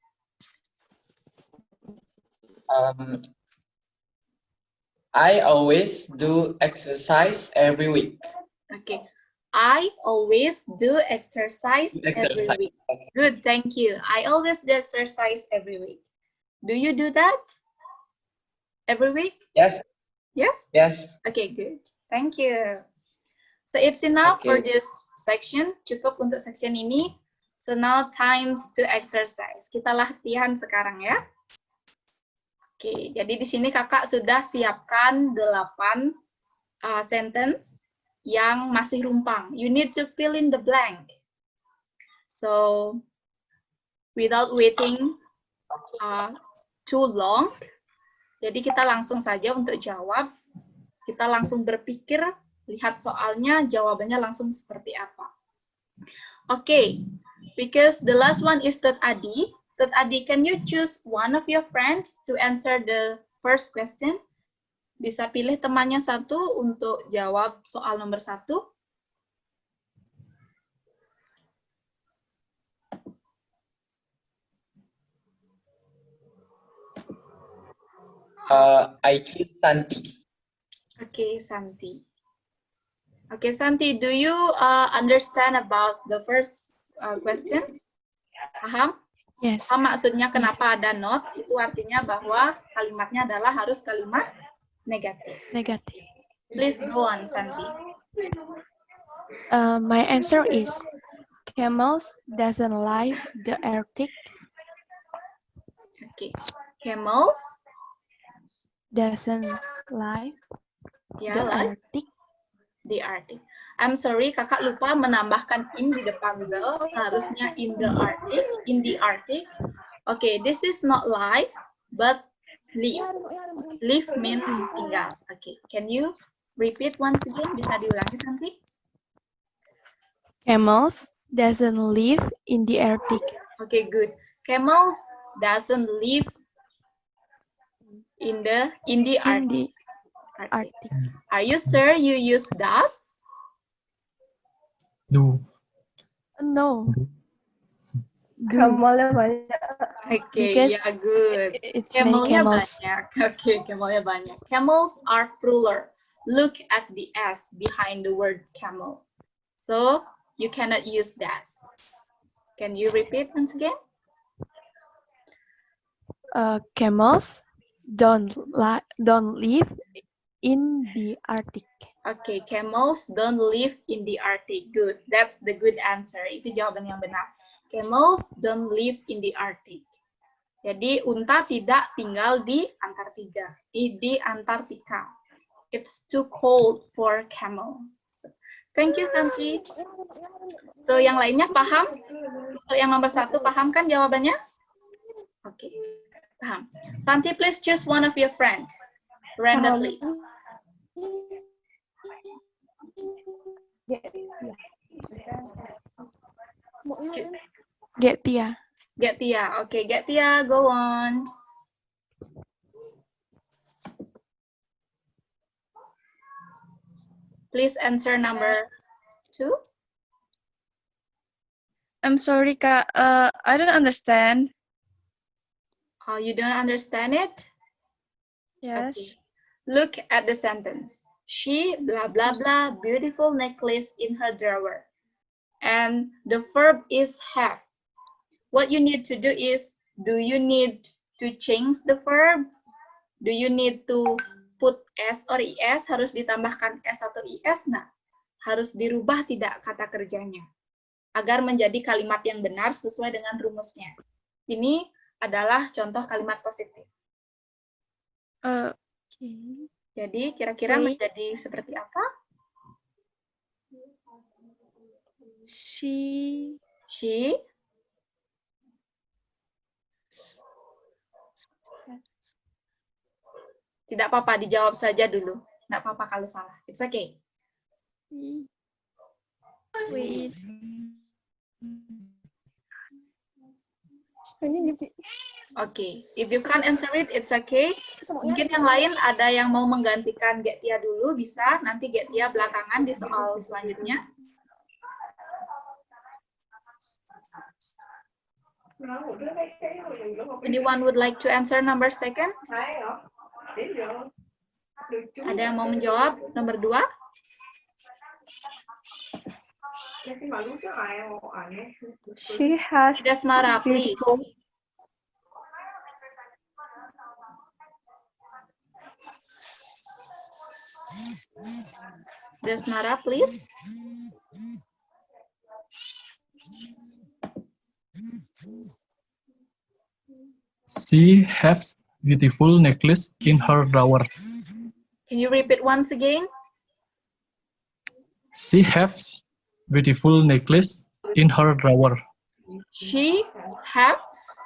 C: I always do exercise every week.
A: Okay. I always do exercise every
C: Exercise.
A: week. Good, thank you. I always do exercise every week. Do you do that every week?
C: Yes.
A: Yes?
C: Yes.
A: Okay, good. Thank you. So it's enough for
C: Okay.
A: this section. Cukup untuk section ini. So now times to exercise. Kita latihan sekarang ya. Oke, jadi di sini kakak sudah siapkan 8 sentence yang masih rumpang. You need to fill in the blank. So without waiting too long, jadi kita langsung saja untuk jawab. Kita langsung berpikir, lihat soalnya, jawabannya langsung seperti apa. Okay, because the last one is Tut Adi. Tut Adi, can you choose one of your friends to answer the first question? Bisa pilih temannya satu untuk jawab soal nomor 1.
C: I choose Santi.
A: Okay, Santi. Okay, Santi, do you understand about the first question? Paham?
B: Yes.
A: Paham maksudnya kenapa ada not? Itu artinya bahwa kalimatnya adalah harus kalimat negatif.
B: Negative.
A: Please go on, Santi.
B: My answer is camels doesn't like the Arctic.
A: Okay, camels,
B: Doesn't like
A: ya,
B: the
A: like
B: Arctic.
A: the Arctic. I'm sorry, kakak lupa menambahkan in di depan the, seharusnya in the Arctic. Okay, this is not live, but live. Live means tinggal. Okay, can you repeat once again? Bisa diulangi, Santi?
B: Camels doesn't live in the Arctic.
A: Okay, good. Camels doesn't live in the Arctic.
B: Arctic.
A: Are you sure you use does?
F: Do.
B: No.
G: Camelnya banyak.
A: Okay,
B: Because
A: yeah, good.
B: it's many
A: Camelnya
B: camels.
A: banyak. Okay, camelnya banyak. Camels are plural. Look at the S behind the word camel. So, you cannot use that. Can you repeat once again?
B: Camels don't live in the Arctic.
A: Okay, camels don't live in the Arctic. Good. That's the good answer. Itu jawaban yang benar. Camels don't live in the Arctic. Jadi, unta tidak tinggal di Antartika. It's too cold for camel. So, thank you, Santi. So, yang lainnya paham? Untuk yang nomor 1, paham kan jawabannya? Oke, paham. Santi, please choose one of your friends randomly.
B: Getia.
A: Getia. Okay, Getia, go on. Please answer number 2.
G: I'm sorry, Kak. I don't understand.
A: Oh, you don't understand it?
G: Yes.
A: Okay. Look at the sentence. She, blah, blah, blah, beautiful necklace in her drawer. And the verb is have. What you need to do is, do you need to change the verb? Do you need to put S or IS? Harus ditambahkan S atau IS? Nah, harus dirubah tidak kata kerjanya. Agar menjadi kalimat yang benar sesuai dengan rumusnya. Ini adalah contoh kalimat positif.
G: Okay.
A: Jadi, kira-kira menjadi seperti apa?
G: She.
A: Tidak apa-apa, dijawab saja dulu. Nggak apa-apa kalau salah. It's okay.
G: Wait.
A: Okay, if you can't answer it, it's okay. Mungkin yang lain ada yang mau menggantikan Getia dulu, bisa. Nanti Getia belakangan di soal selanjutnya. Anyone would like to answer number second? Ada yang mau menjawab nomor 2?
B: She has
A: Desmara, please.
B: beautiful.
A: Desmara, please.
F: She has beautiful necklace in her drawer.
A: Can you repeat once again?
F: She has beautiful necklace in her drawer.
A: She has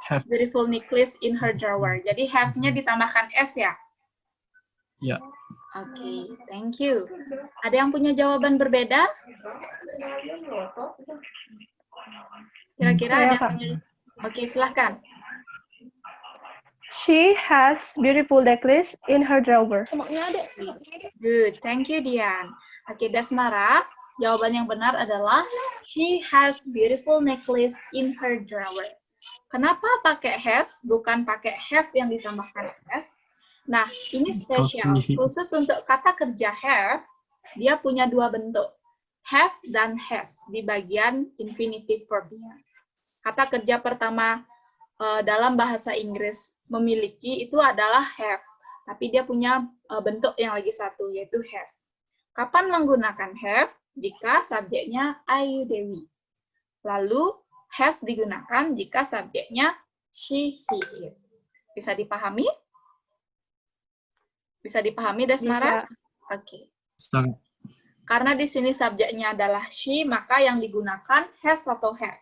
F: Have
A: beautiful necklace in her drawer. Jadi have-nya ditambahkan S ya?
F: ya.
A: Oke, thank you. Ada yang punya jawaban berbeda? Kira-kira ada yang punya? Oke, silahkan.
B: She has beautiful necklace in her drawer.
E: Semuanya ada.
A: Good, thank you Dian. Oke, Dasmara, jawaban yang benar adalah she has beautiful necklace in her drawer. Kenapa pakai has, bukan pakai have yang ditambahkan s? Nah, ini spesial. Khusus untuk kata kerja have, dia punya dua bentuk. Have dan has di bagian infinitive verb-nya. Kata kerja pertama dalam bahasa Inggris memiliki itu adalah have. Tapi dia punya bentuk yang lagi satu, yaitu has. Kapan menggunakan have? Jika subjeknya I, Dewi. Lalu, has digunakan jika subjeknya she, he, it. Bisa dipahami? Bisa dipahami, Dasmara? Oke.
F: Sangat.
A: Karena di sini subjeknya adalah she, maka yang digunakan has atau have.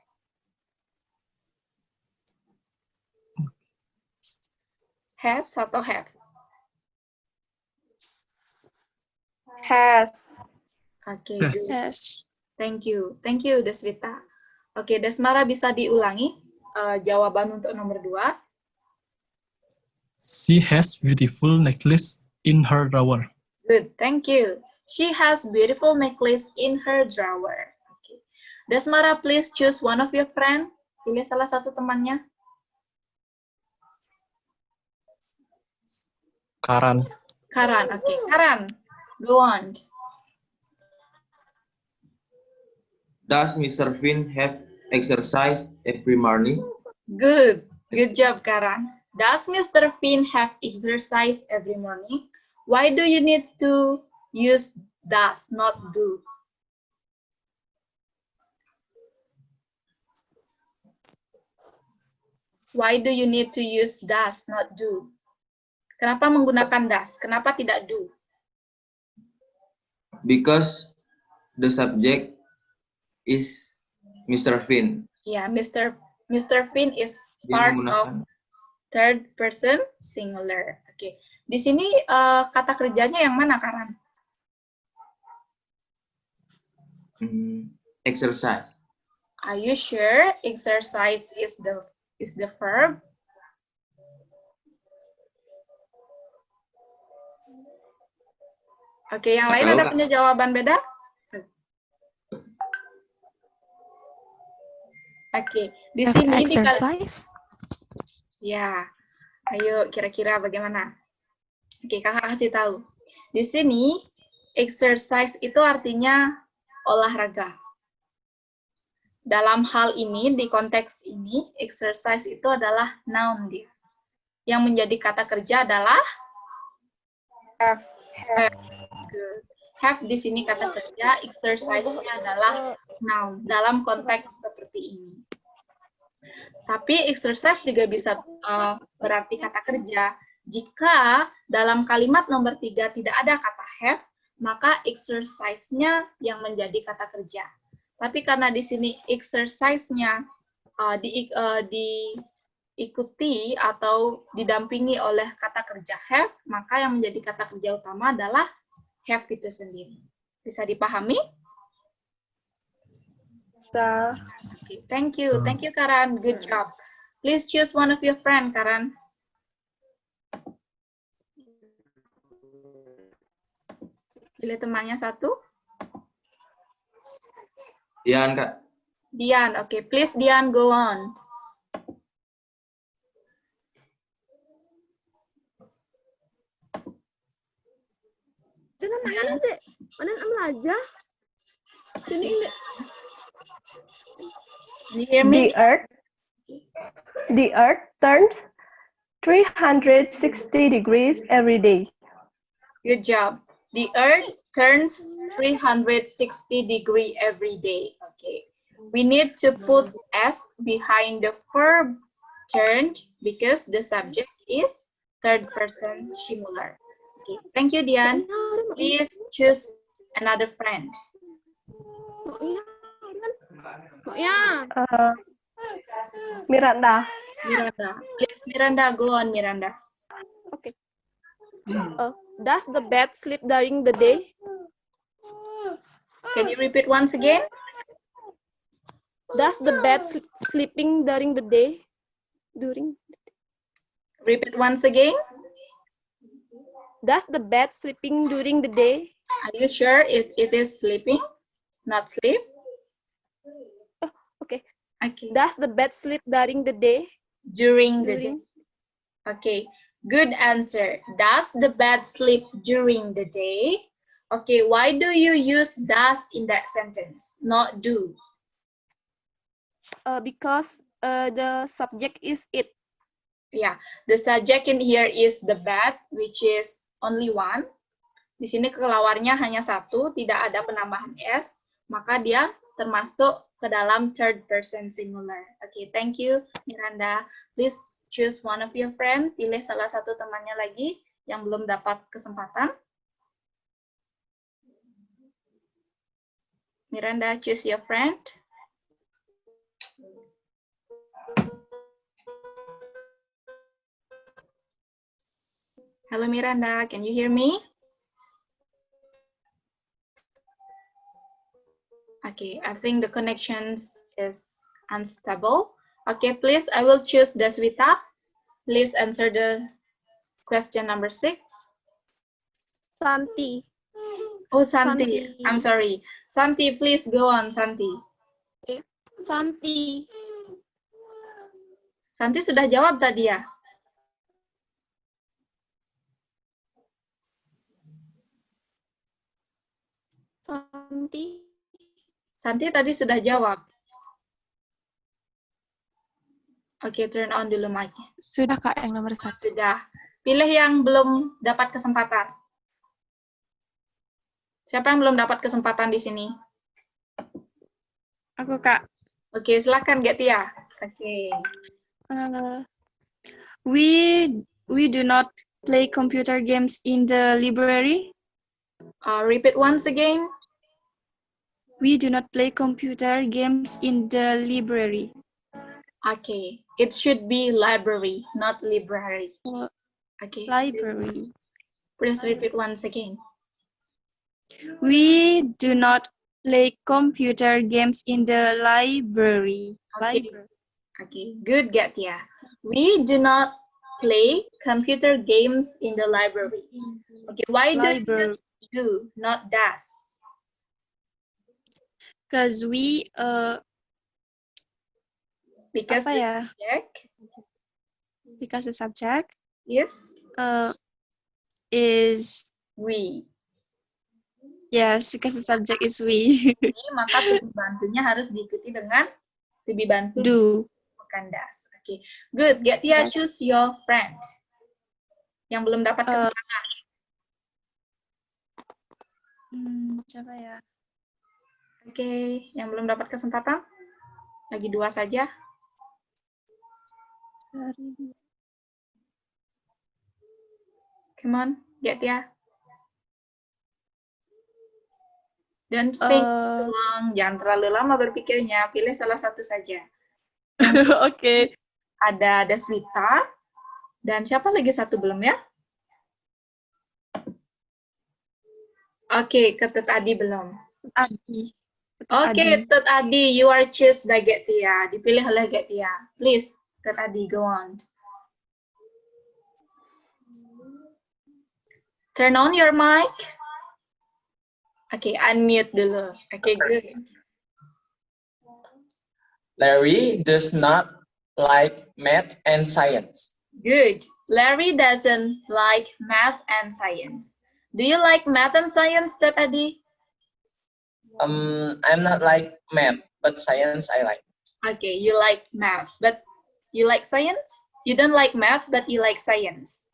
A: Has atau have?
B: Has.
A: Oke,
F: Yes.
A: good.
G: Yes.
A: Thank you. Thank you, Deswita. Oke, Desmara bisa diulangi jawaban untuk nomor 2.
F: She has beautiful necklace in her drawer.
A: Good, thank you. She has beautiful necklace in her drawer. Okay. Desmara, please choose one of your friend. Pilih salah satu temannya.
F: Karan.
A: Karan, oke. Karan, go on.
D: Does Mr. Finn have exercise every morning?
A: Good, good job, Karan. Does Mr. Finn have exercise every morning? Why do you need to use does, not do? Why do you need to use does, not do? Kenapa menggunakan does? Kenapa tidak do?
D: Because the subject is Mr. Finn.
A: Ya, Mr. Finn is
D: Dia
A: part of
D: menggunakan
A: third person singular. Oke. Di sini kata kerjanya yang mana, Karan?
D: Exercise.
A: Are you sure exercise is the verb? Oke, yang lain
D: Tahu,
A: ada
D: Kak.
A: punya jawaban beda? Oke, di sini
E: Exercise.
A: ya. Ayo kira-kira bagaimana? Oke, Kakak kasih tahu. Di sini exercise itu artinya olahraga. Dalam hal ini, di konteks ini, exercise itu adalah noun dia. Yang menjadi kata kerja adalah
B: Have.
A: Good. Have di sini kata kerja, exercise-nya adalah noun dalam konteks seperti ini. Tapi exercise juga bisa berarti kata kerja. Jika dalam kalimat nomor 3 tidak ada kata have, maka exercise-nya yang menjadi kata kerja. Tapi karena di sini exercise-nya diikuti atau didampingi oleh kata kerja have, maka yang menjadi kata kerja utama adalah have itu sendiri. Bisa dipahami?
B: So,
A: Okay, thank you. Thank you, Karan. Good job. Please choose one of your friend, Karan. Pilih temannya satu.
D: Dian, Kak.
A: Dian. Okay, please Dian, go on.
E: Jangan nanya deh. Mana aja? Sini ini.
A: Do you hear me?
B: The Earth turns 360 degrees every day.
A: Good job. The Earth turns 360 degree every day. Okay. We need to put S behind the verb turned because the subject is third person singular. Okay. Thank you, Dian. Please choose another friend.
E: Ya.
B: Miranda.
A: Miranda. Please, Miranda, go on, Miranda.
E: Okay. Does the bat sleep during the day?
A: Can you repeat once again?
E: Does the bat sleeping during the day?
A: Repeat once again.
E: Does the bat sleeping during the day?
A: Are you sure it is sleeping, not sleep?
E: Okay.
A: Okay.
E: Does the bat sleep during the day?
A: During the day. Okay. Good answer. Does the bat sleep during the day? Okay. Why do you use does in that sentence, not do?
E: Because the subject is it.
A: Yeah. The subject in here is the bat, which is only one. Di sini kelawarnya hanya satu, tidak ada penambahan s, maka dia termasuk ke dalam third person singular. Okay, thank you, Miranda. Please choose one of your friend. Pilih salah satu temannya lagi yang belum dapat kesempatan. Miranda, choose your friend. Hello, Miranda. Can you hear me? Okay, I think the connection is unstable. Okay, please, I will choose Deswita. Please answer the question number 6.
E: Santi.
A: Oh, Santi.
E: Santi.
A: I'm sorry. Santi, please go on, Santi.
E: Okay. Santi.
A: Santi sudah jawab tadi ya?
E: Santi.
A: Santi tadi sudah jawab. Oke, turn on dulu mic-nya.
G: Sudah Kak yang nomor 1.
A: Sudah. Pilih yang belum dapat kesempatan. Siapa yang belum dapat kesempatan di sini?
G: Aku Kak.
A: Oke, silakan Getia. Oke.
G: We do not play computer games in the library.
A: Repeat once again.
G: We do not play computer games in the library.
A: Okay, it should be library, not library. Okay.
G: Library.
A: Please repeat once again.
G: We do not play computer games in the library.
A: Okay. Okay, good, Getia. We do not play computer games in the library. Okay, why do you do, not does?
G: Because we
A: Because
G: apa
A: the
G: ya?
A: subject,
G: Because the subject
A: yes,
G: is
A: we.
G: yes, because the subject is we.
A: Jadi, maka to be bantunya harus diikuti dengan to be bantu
G: Do.
A: bukan does. Okay, good. Getia, choose your friend. Yang belum dapat kesempatan.
G: Siapa ya?
A: Oke, yang belum dapat kesempatan. Lagi 2 saja. Come on, Getia. Don't think too long. Jangan terlalu lama berpikirnya. Pilih salah satu saja.
G: Oke.
A: Ada Deswita. Dan siapa lagi satu belum ya? Oke, ke Tet Adi belum?
B: Adi.
A: Oke, Tet Adi, you are choose by Getia. Dipilih oleh Getia. Please, Tet Adi, go on. Turn on your mic. Oke, unmute dulu. Oke, good.
C: Larry does not like math and science.
A: Good. Larry doesn't like math and science. Do you like math and science, Tet Adi?
C: I'm not like math, but science I like.
A: Okay, you like math, but you like science? You don't like math, but you like science.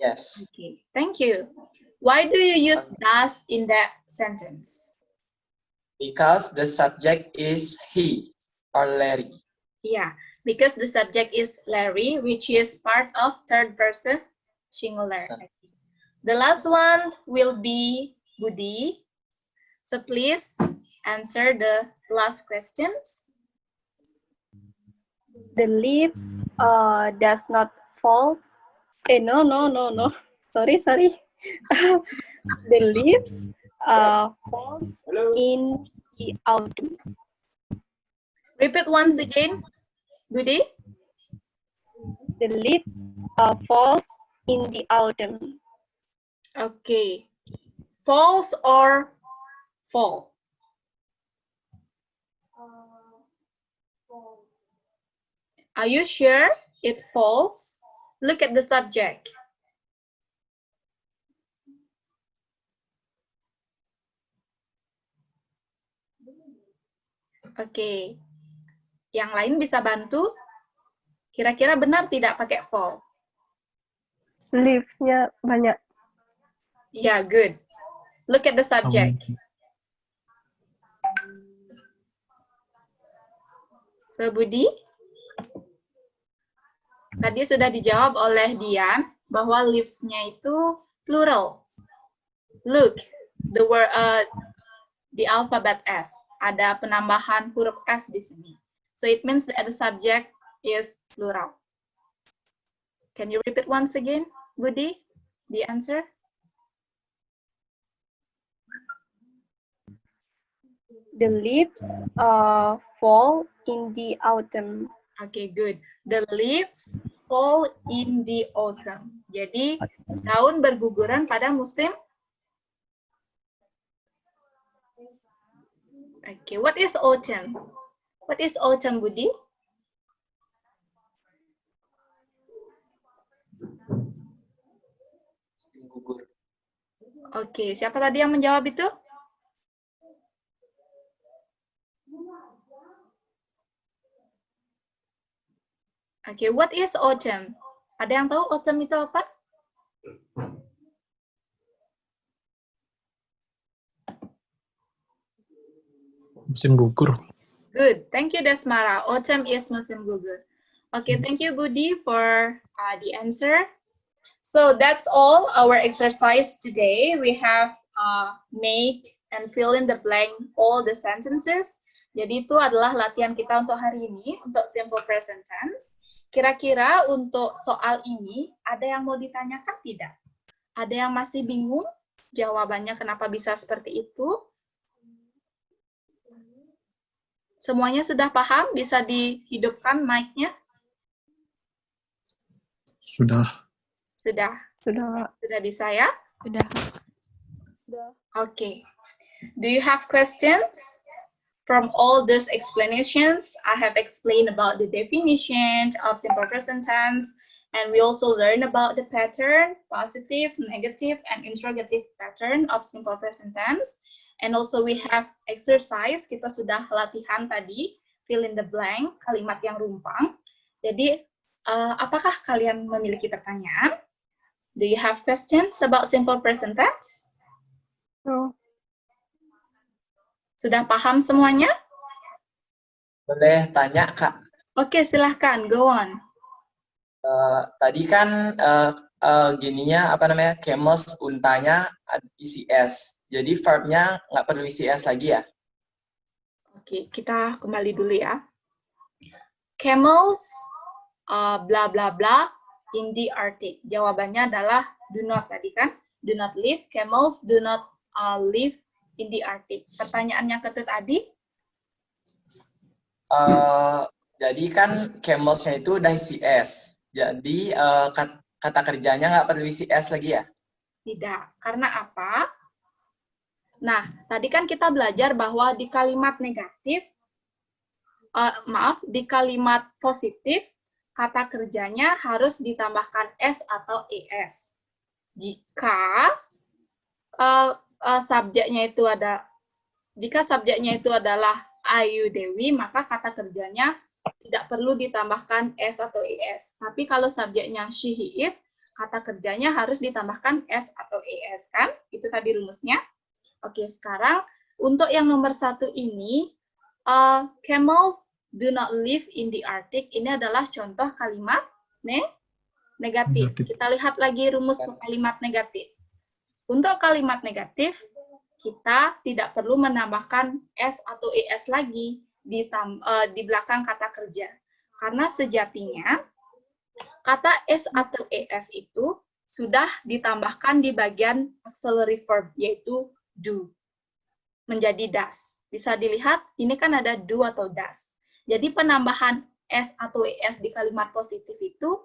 C: Yes,
A: Okay, thank you. Why do you use does in that sentence?
C: because the subject is he or Larry.
A: Yeah, because the subject is Larry, which is part of third person singular. The last one will be Budi. So please answer the last questions.
B: The leaves does not fall. No. Sorry. The leaves falls in the autumn.
A: Repeat once again, Budi.
B: The leaves falls in the autumn.
A: Okay. False or fall? Are you sure it falls? Look at the subject. Oke. Yang lain bisa bantu? Kira-kira benar tidak pakai fall?
B: Leaves-nya banyak.
A: Yeah, good. Look at the subject. So, Budi, tadi sudah dijawab oleh Dian bahwa leaves-nya itu plural. Look, the alphabet S. Ada penambahan huruf S di sini. So, it means that the subject is plural. Can you repeat once again, Budi, the answer?
B: The leaves fall in the autumn.
A: Okay, good. The leaves fall in the autumn. Jadi, daun berguguran pada musim. Okay, what is autumn? What is autumn, Budi?
C: Gugur.
A: Oke, siapa tadi yang menjawab itu? Oke, what is autumn? Ada yang tahu autumn itu apa?
F: Musim gugur.
A: Good. Thank you, Desmara. Autumn is musim gugur. Okay, thank you, Budi, for the answer. So that's all our exercise today. We have make and fill in the blank all the sentences. Jadi itu adalah latihan kita untuk hari ini, untuk simple present tense. Kira-kira untuk soal ini, ada yang mau ditanyakan tidak? Ada yang masih bingung jawabannya kenapa bisa seperti itu? Semuanya sudah paham? Bisa dihidupkan mic-nya?
F: Sudah.
A: Sudah.
B: Sudah.
A: Sudah bisa ya?
G: Sudah.
A: Okay. Do you have questions? From all these explanations, I have explained about the definition of simple present tense, and we also learned about the pattern, positive, negative, and interrogative pattern of simple present tense. And also we have exercise, kita sudah latihan tadi, fill in the blank, kalimat yang rumpang. Jadi, apakah kalian memiliki pertanyaan? Do you have questions about simple present tense?
B: No.
A: Sudah paham semuanya?
C: Boleh tanya, Kak?
A: Oke, silahkan, go on.
C: Tadi kan gininya apa namanya? Camels, untanya isi S. Jadi verbnya nggak perlu isi S lagi ya?
A: Oke, kita kembali dulu ya. Camels, bla bla bla, in the Arctic. Jawabannya adalah do not tadi kan? Do not live. Camels do not live in the Arctic? Pertanyaannya ke Tut Adi.
C: Jadi kan camelsnya itu udah isi S. Jadi kata kerjanya nggak perlu isi S lagi ya?
A: Tidak. Karena apa? Nah, tadi kan kita belajar bahwa di kalimat negatif, di kalimat positif, kata kerjanya harus ditambahkan S atau ES. Jika subjeknya itu adalah Ayu Dewi, maka kata kerjanya tidak perlu ditambahkan S atau ES. Tapi kalau subjeknya she, he, it, kata kerjanya harus ditambahkan S atau ES, kan? Itu tadi rumusnya. Oke, sekarang untuk yang nomor 1 ini, camels do not live in the Arctic. Ini adalah contoh kalimat negatif. Kita lihat lagi rumus kalimat negatif. Untuk kalimat negatif, kita tidak perlu menambahkan S atau ES lagi di belakang kata kerja. Karena sejatinya, kata S atau ES itu sudah ditambahkan di bagian auxiliary verb, yaitu do, menjadi does. Bisa dilihat, ini kan ada do atau does. Jadi penambahan S atau ES di kalimat positif itu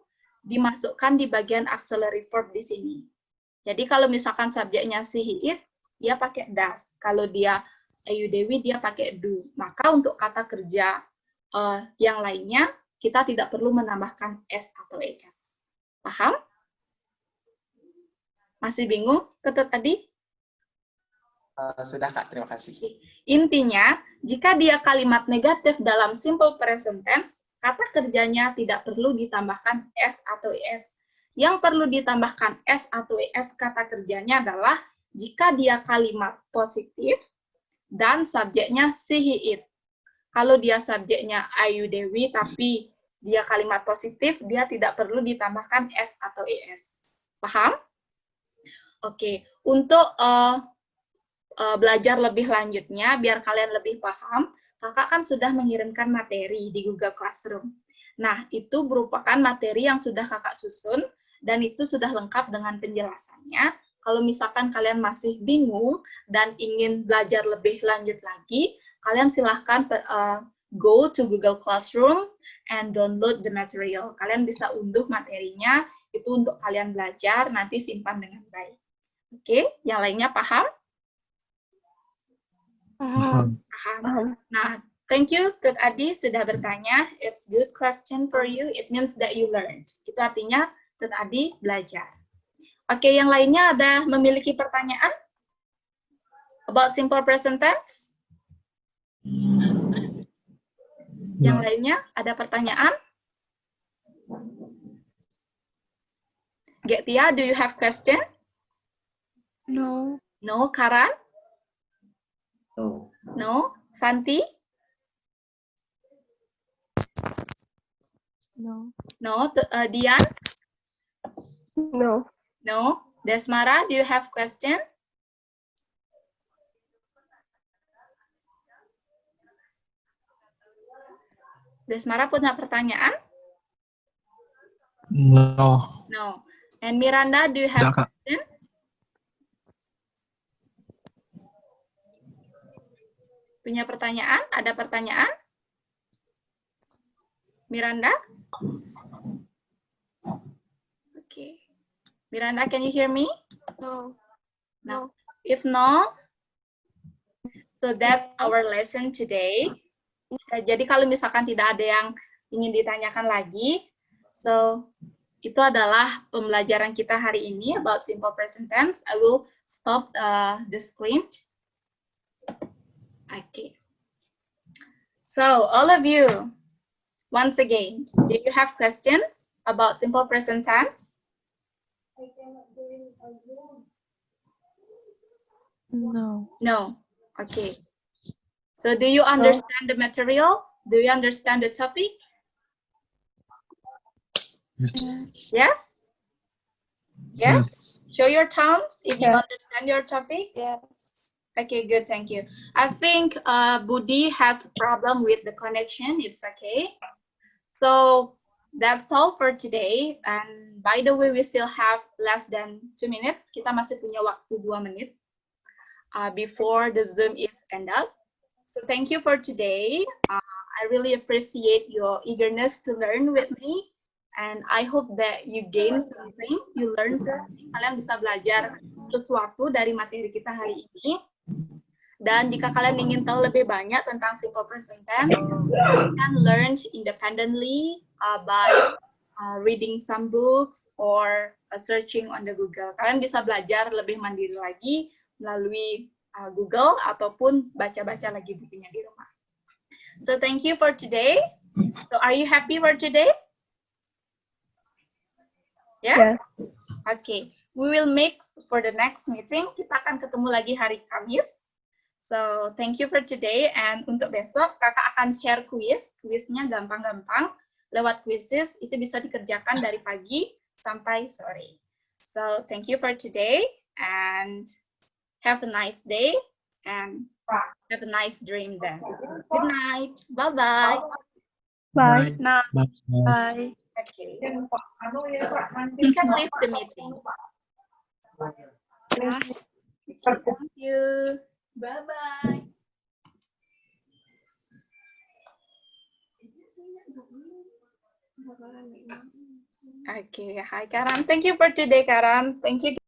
A: dimasukkan di bagian auxiliary verb di sini. Jadi kalau misalkan subjeknya she, he, it, dia pakai does. Kalau dia Ayu Dewi, dia pakai do. Maka untuk kata kerja yang lainnya, kita tidak perlu menambahkan S atau ES. Paham? Masih bingung tadi?
C: Sudah Kak, terima kasih.
A: Intinya, jika dia kalimat negatif dalam simple present tense, kata kerjanya tidak perlu ditambahkan S atau ES. Yang perlu ditambahkan S atau ES kata kerjanya adalah jika dia kalimat positif dan subjeknya she, he, it. Kalau dia subjeknya Ayu Dewi, tapi dia kalimat positif, dia tidak perlu ditambahkan S atau ES. Paham? Oke, untuk belajar lebih lanjutnya, biar kalian lebih paham, kakak kan sudah mengirimkan materi di Google Classroom. Nah, itu merupakan materi yang sudah kakak susun, dan itu sudah lengkap dengan penjelasannya. Kalau misalkan kalian masih bingung dan ingin belajar lebih lanjut lagi, kalian silahkan go to Google Classroom and download the material. Kalian bisa unduh materinya, itu untuk kalian belajar, nanti simpan dengan baik. Oke, yang lainnya paham?
B: Paham.
A: Nah, thank you Tut Adi sudah bertanya. It's good question for you. It means that you learned. Itu artinya Tut Adi belajar. Oke, yang lainnya ada memiliki pertanyaan about simple present tense? Yang lainnya ada pertanyaan? Getia, do you have question?
G: No.
A: No, Karan?
D: No.
A: No, Santi?
G: No.
A: No, Dian?
B: No.
A: No. Desmara, do you have question? Desmara punya pertanyaan?
F: No.
A: No. And Miranda, do you have
F: Tidak, Kak.
A: question? Punya pertanyaan? Ada pertanyaan? Miranda? Okay. Miranda, can you hear me?
E: No.
A: No. If no, so that's our lesson today. Jadi kalau misalkan tidak ada yang ingin ditanyakan lagi, so itu adalah pembelajaran kita hari ini about simple present tense. I will stop the screen. Okay. So all of you, once again, do you have questions about simple present tense?
G: No.
A: No. Okay. So do you understand the material? Do you understand the topic?
F: Yes.
A: Yes? Yes? Show your thumbs if you
B: Yeah.
A: understand your topic.
B: Yes.
A: Okay, good, thank you. I think Budi has a problem with the connection. It's okay. So that's all for today. And by the way, we still have less than 2 minutes. Kita masih punya waktu 2 menit. before the Zoom is end up. So thank you for today. I really appreciate your eagerness to learn with me. And I hope that you gain something, you learn something, kalian bisa belajar sesuatu dari materi kita hari ini. Dan jika kalian ingin tahu lebih banyak tentang simple present tense, you can learn independently by reading some books or searching on the Google. Kalian bisa belajar lebih mandiri lagi melalui Google ataupun baca-baca lagi bukunya di rumah. So thank you for today. So are you happy for today? Yes? Okay. We will mix for the next meeting. Kita akan ketemu lagi hari Kamis. So thank you for today. And untuk besok, kakak akan share quiz. Quiznya gampang-gampang. Lewat quizzes, itu bisa dikerjakan dari pagi sampai sore. So thank you for today. And have a nice day. And have a nice dream then. Good night. Bye-bye.
B: Bye.
F: Bye. Bye.
B: Bye.
A: Okay. You can leave the meeting. Thank you. Bye-bye. Okay. Hi, Karan. Thank you for today, Karan. Thank you.